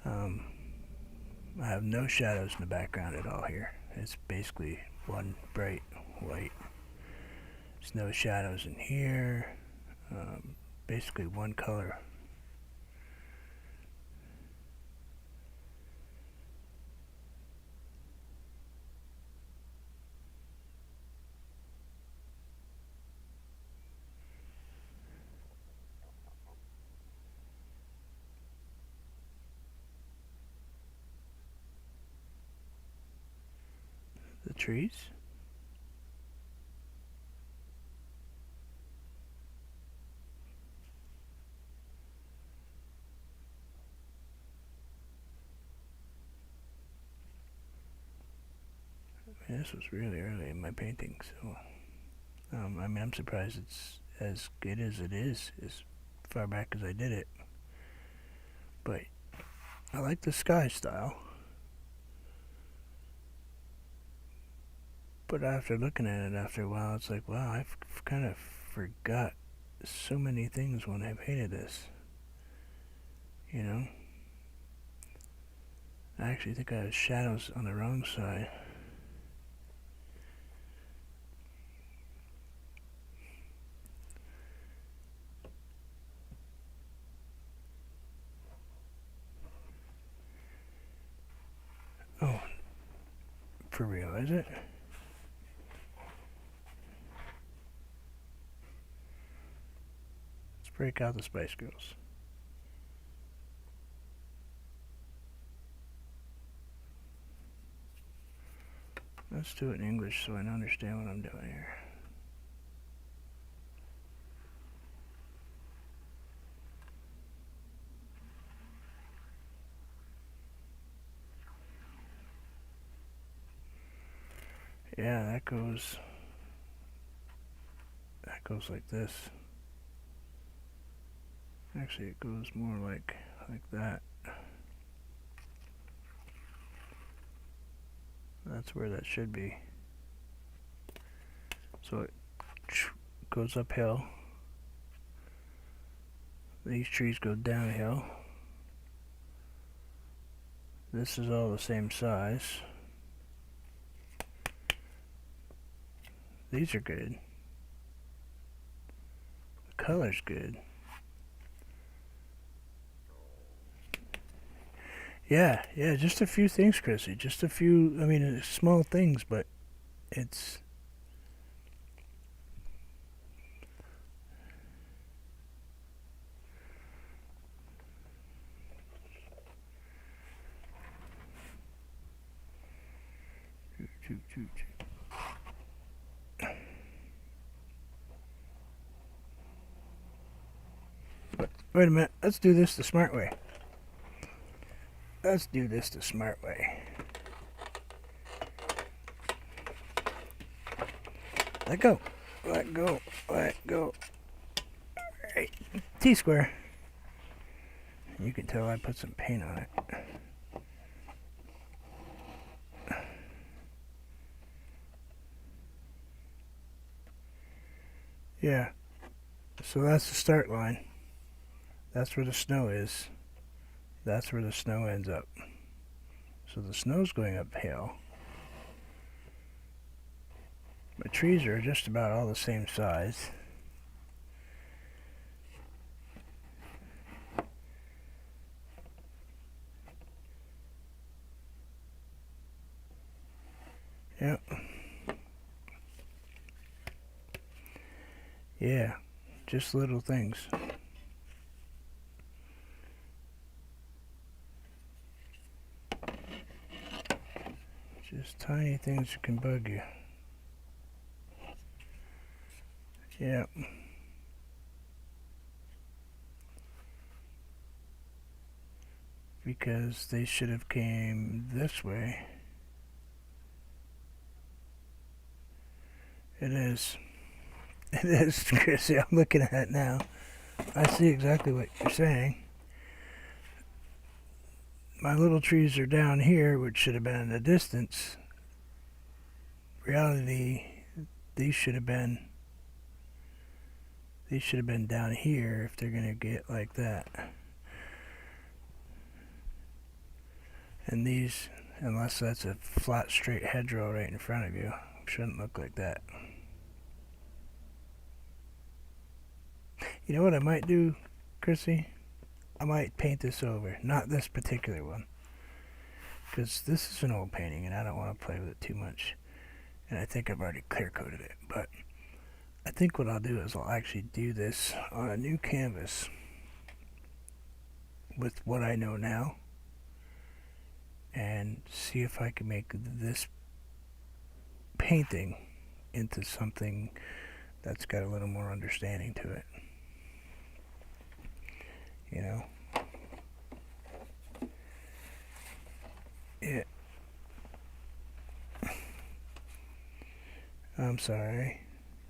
I have no shadows in the background at all here. It's basically one bright white. There's no shadows in here. Basically one color. The trees. This was really early in my painting, so I mean, I'm surprised it's as good as it is as far back as I did it. But I like the sky style. But after looking at it after a while, it's like, wow, I've kind of forgot so many things when I painted this. You know? I actually think I have shadows on the wrong side. Oh, for real, is it? Let's break out the Spice Girls. Let's do it in English so I understand what I'm doing here. Yeah, that goes like this. Actually, it goes more like that. That's where that should be. So it goes uphill. These trees go downhill. This is all the same size. These are good. The color's good. Yeah, just a few things, Chrissy. Just a few, I mean, small things, but it's... But wait a minute, let's do this the smart way. Let's do this the smart way. Let go. Let go. Let go. Alright. T-square. You can tell I put some paint on it. Yeah. So that's the start line. That's where the snow is. That's where the snow ends up. So the snow's going uphill. My trees are just about all the same size. Yep. Yeah, just little things. Just tiny things that can bug you. Yep. Because they should have came this way. It is. It is, Chrissy. I'm looking at it now. I see exactly what you're saying. My little trees are down here, which should have been in the distance. Reality, these should have been down here if they're gonna get like that. And these, unless that's a flat straight hedgerow right in front of you, shouldn't look like that. You know what I might do, Chrissy? I might paint this over. Not this particular one. Because this is an old painting and I don't want to play with it too much. And I think I've already clear coated it. But I think what I'll do is I'll actually do this on a new canvas with what I know now. And see if I can make this painting into something that's got a little more understanding to it. You know? Yeah. I'm sorry,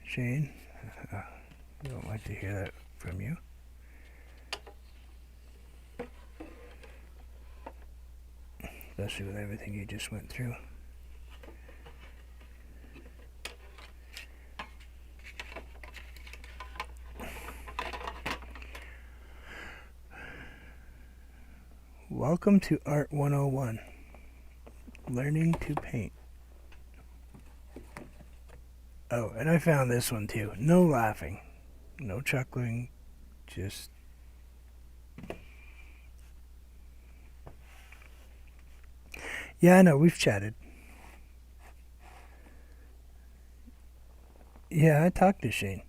Shane. I don't like to hear that from you. Especially with everything you just went through. Welcome to Art 101. Learning to paint. Oh, and I found this one too. No laughing. No chuckling. Just... Yeah, I know. We've chatted. Yeah, I talked to Shane.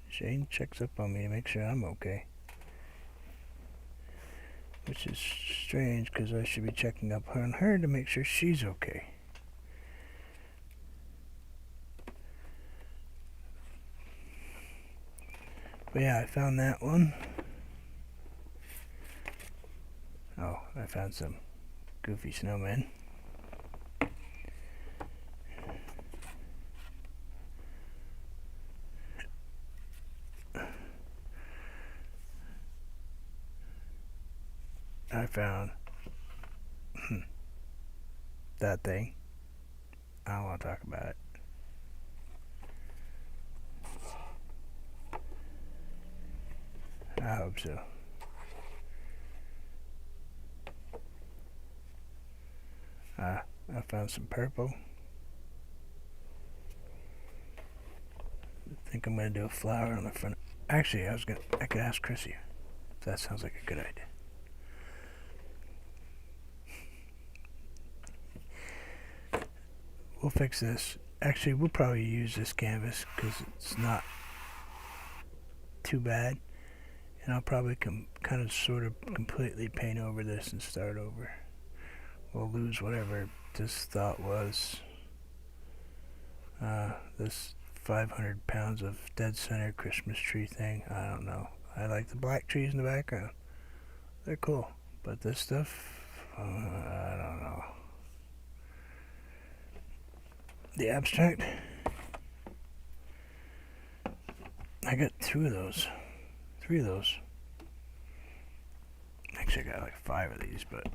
Shane checks up on me to make sure I'm okay. Which is strange because I should be checking up on her to make sure she's okay. But yeah, I found that one. Oh, I found some goofy snowmen. I found that thing. I don't want to talk about it. I hope so. I found some purple. I think I'm gonna do a flower on the front. Actually, I could ask Chrissy if that sounds like a good idea. We'll fix this. Actually, we'll probably use this canvas because it's not too bad. And I'll probably kind of sort of completely paint over this and start over. We'll lose whatever this thought was. This 500 pounds of dead center Christmas tree thing. I don't know. I like the black trees in the background. They're cool. But this stuff, I don't know. The abstract, I got 3 of those. Actually, I got like 5 of these, but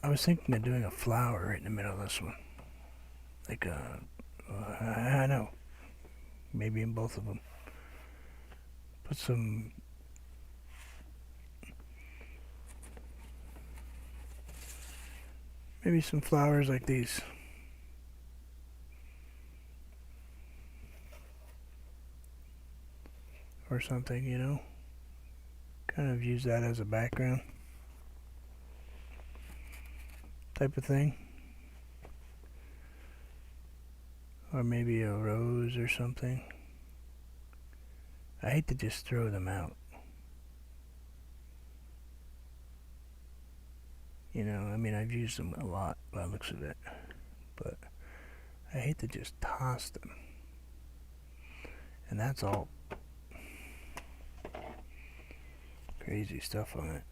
I was thinking of doing a flower right in the middle of this one. Like I know, maybe in both of them. Put some maybe some flowers like these. Or something, you know? Kind of use that as a background type of thing. Or maybe a rose or something. I hate to just throw them out. You know, I mean, I've used them a lot by the looks of it. But I hate to just toss them. And that's all crazy stuff on it.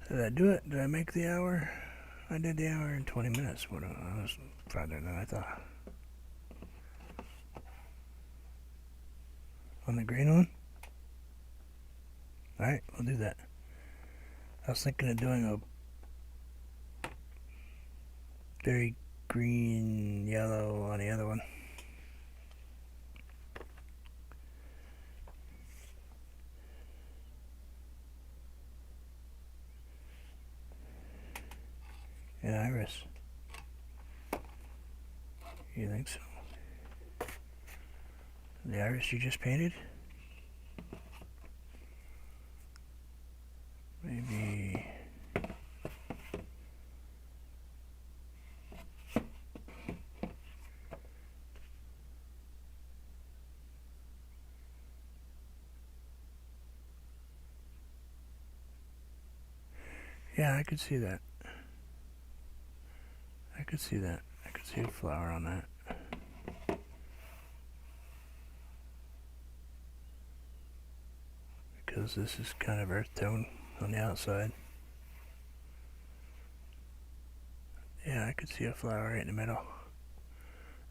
Did I do it? Did I make the hour? I did the hour in 20 minutes. What, I was farther than I thought. On the green one? Alright, we'll do that. I was thinking of doing a very green, yellow on the other one. An iris. You think so? The iris you just painted? Maybe. Yeah, I could see that. I could see a flower on that. Because this is kind of earth tone on the outside. Yeah, I could see a flower right in the middle.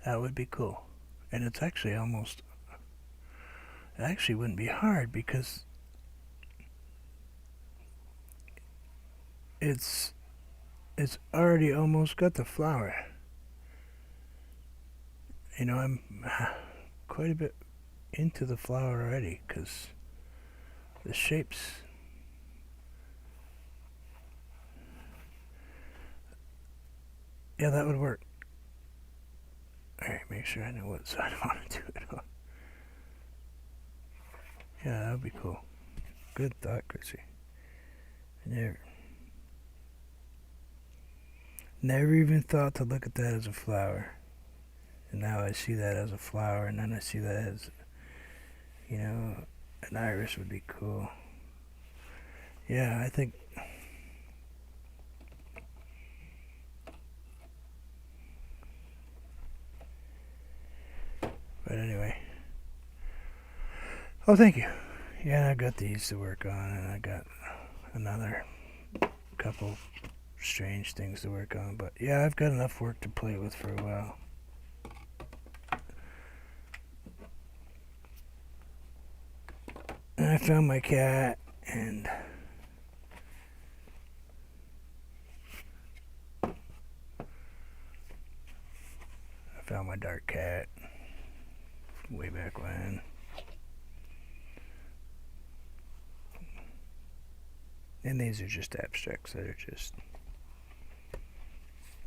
That would be cool. And it's actually almost... It actually wouldn't be hard because... It's already almost got the flower. You know, I'm quite a bit into the flower already because the shapes... Yeah, that would work. Alright, make sure I know what side I want to do it on. Yeah, that would be cool. Good thought, Chrissy. Never even thought to look at that as a flower. And now I see that as a flower, and then I see that as, you know, an iris would be cool. Yeah, I think... But anyway. Oh, thank you. Yeah, I got these to work on, and I got another couple strange things to work on. But yeah, I've got enough work to play with for a while. And I found my cat, and I found my dark cat way back when. And these are just abstracts that are just,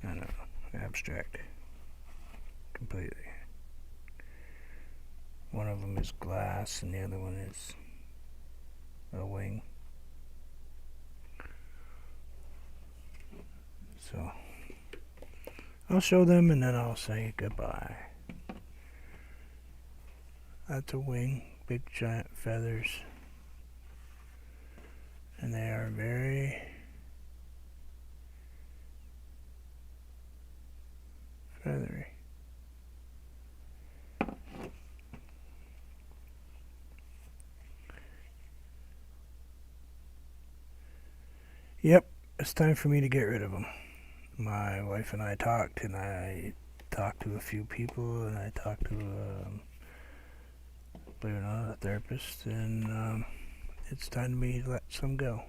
I don't know, abstract completely. One of them is glass and the other one is a wing. So I'll show them and then I'll say goodbye. That's a wing, big giant feathers. And they are very feathery. Yep, it's time for me to get rid of them. My wife and I talked, and I talked to a few people, and I talked to, believe it or not, a therapist, and it's time for me to let some go.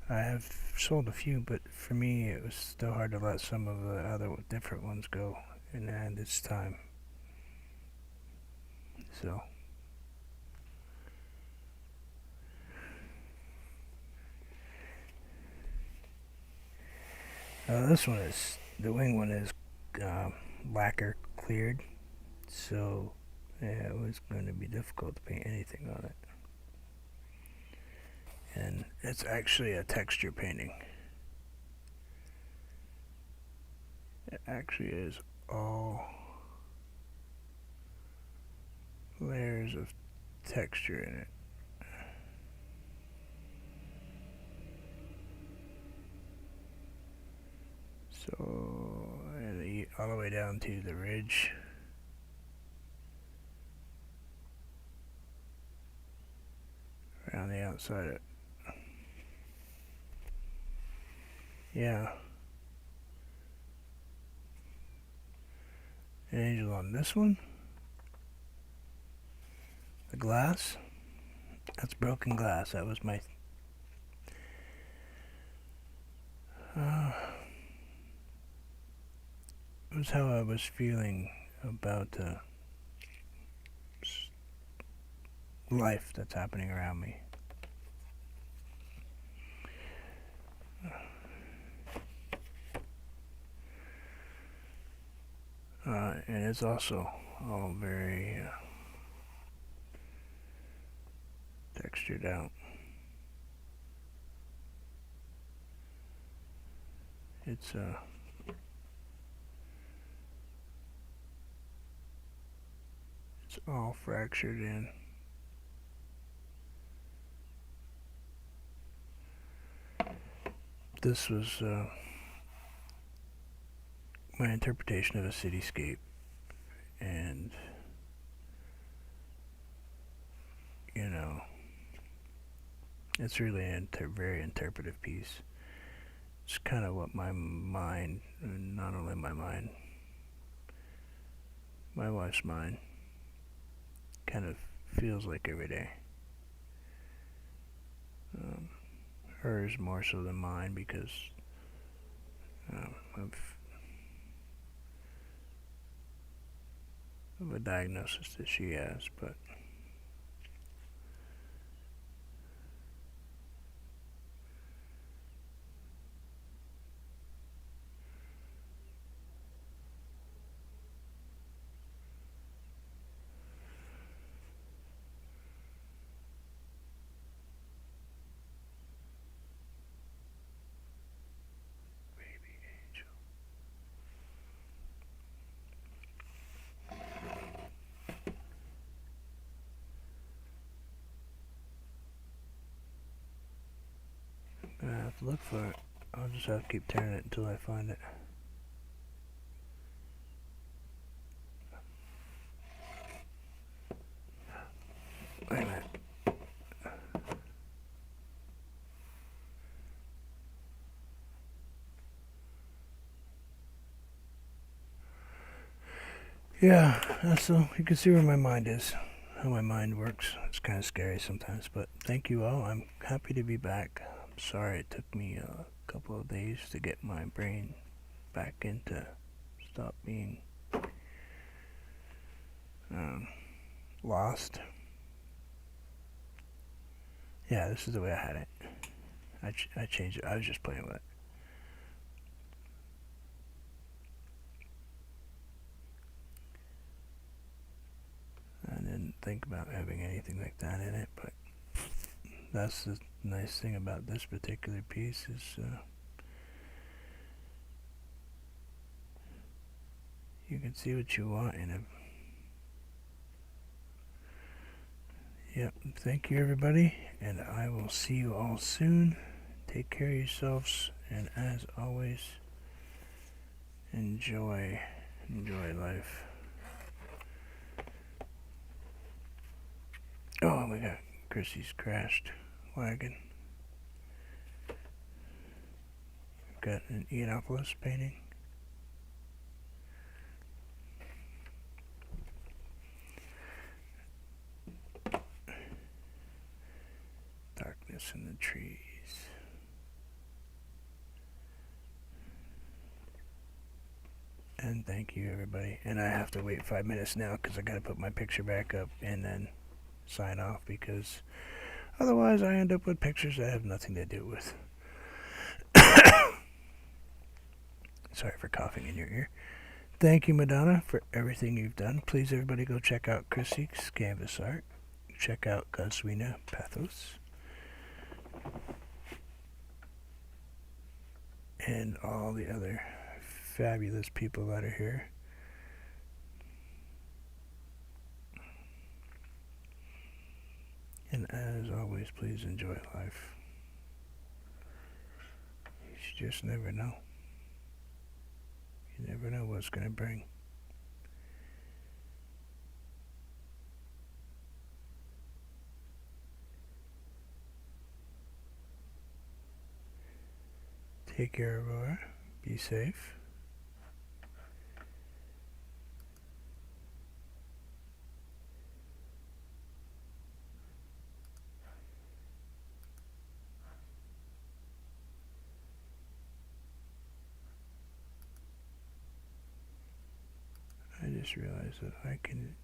I have sold a few, but for me it was still hard to let some of the other different ones go, and it's time. So this one is, the wing one is lacquer cleared, so yeah, it was going to be difficult to paint anything on it. And it's actually a texture painting. It actually is all layers of texture in it. So, and all the way down to the ridge. Around the outside of it. Yeah. An angel on this one. The glass. That's broken glass. That was my... it was how I was feeling about life that's happening around me. And it's also all very textured out. It's all fractured in. This was my interpretation of a cityscape, and you know, it's really a very interpretive piece. It's kind of what my mind, not only my mind, my wife's mind, kind of feels like every day. Hers more so than mine because of a diagnosis that she has, but I have to look for it. I'll just have to keep turning it until I find it. Wait a minute. Yeah, so you can see where my mind is, how my mind works. It's kind of scary sometimes, but thank you all. I'm happy to be back. I'm sorry it took me a couple of days to get my brain back into stop being um, lost. Yeah, this is the way I had it. I changed it. I was just playing with it. I didn't think about having anything like that in it, but that's the nice thing about this particular piece is you can see what you want in it. Yep, thank you everybody, and I will see you all soon. Take care of yourselves, and as always, enjoy life. Oh my god, Chrissy's crashed wagon. Got an Eonopolis painting. Darkness in the trees. And thank you everybody. And I have to wait 5 minutes now because I gotta put my picture back up and then sign off, because otherwise I end up with pictures that have nothing to do with. Sorry for coughing in your ear. Thank you, Madonna, for everything you've done. Please, everybody, go check out Chrissy's canvas art. Check out Goswina Pathos. And all the other fabulous people that are here. And as always, please enjoy life. You just never know. You never know what's going to bring. Take care, Aurora. Be safe. I just realized that I can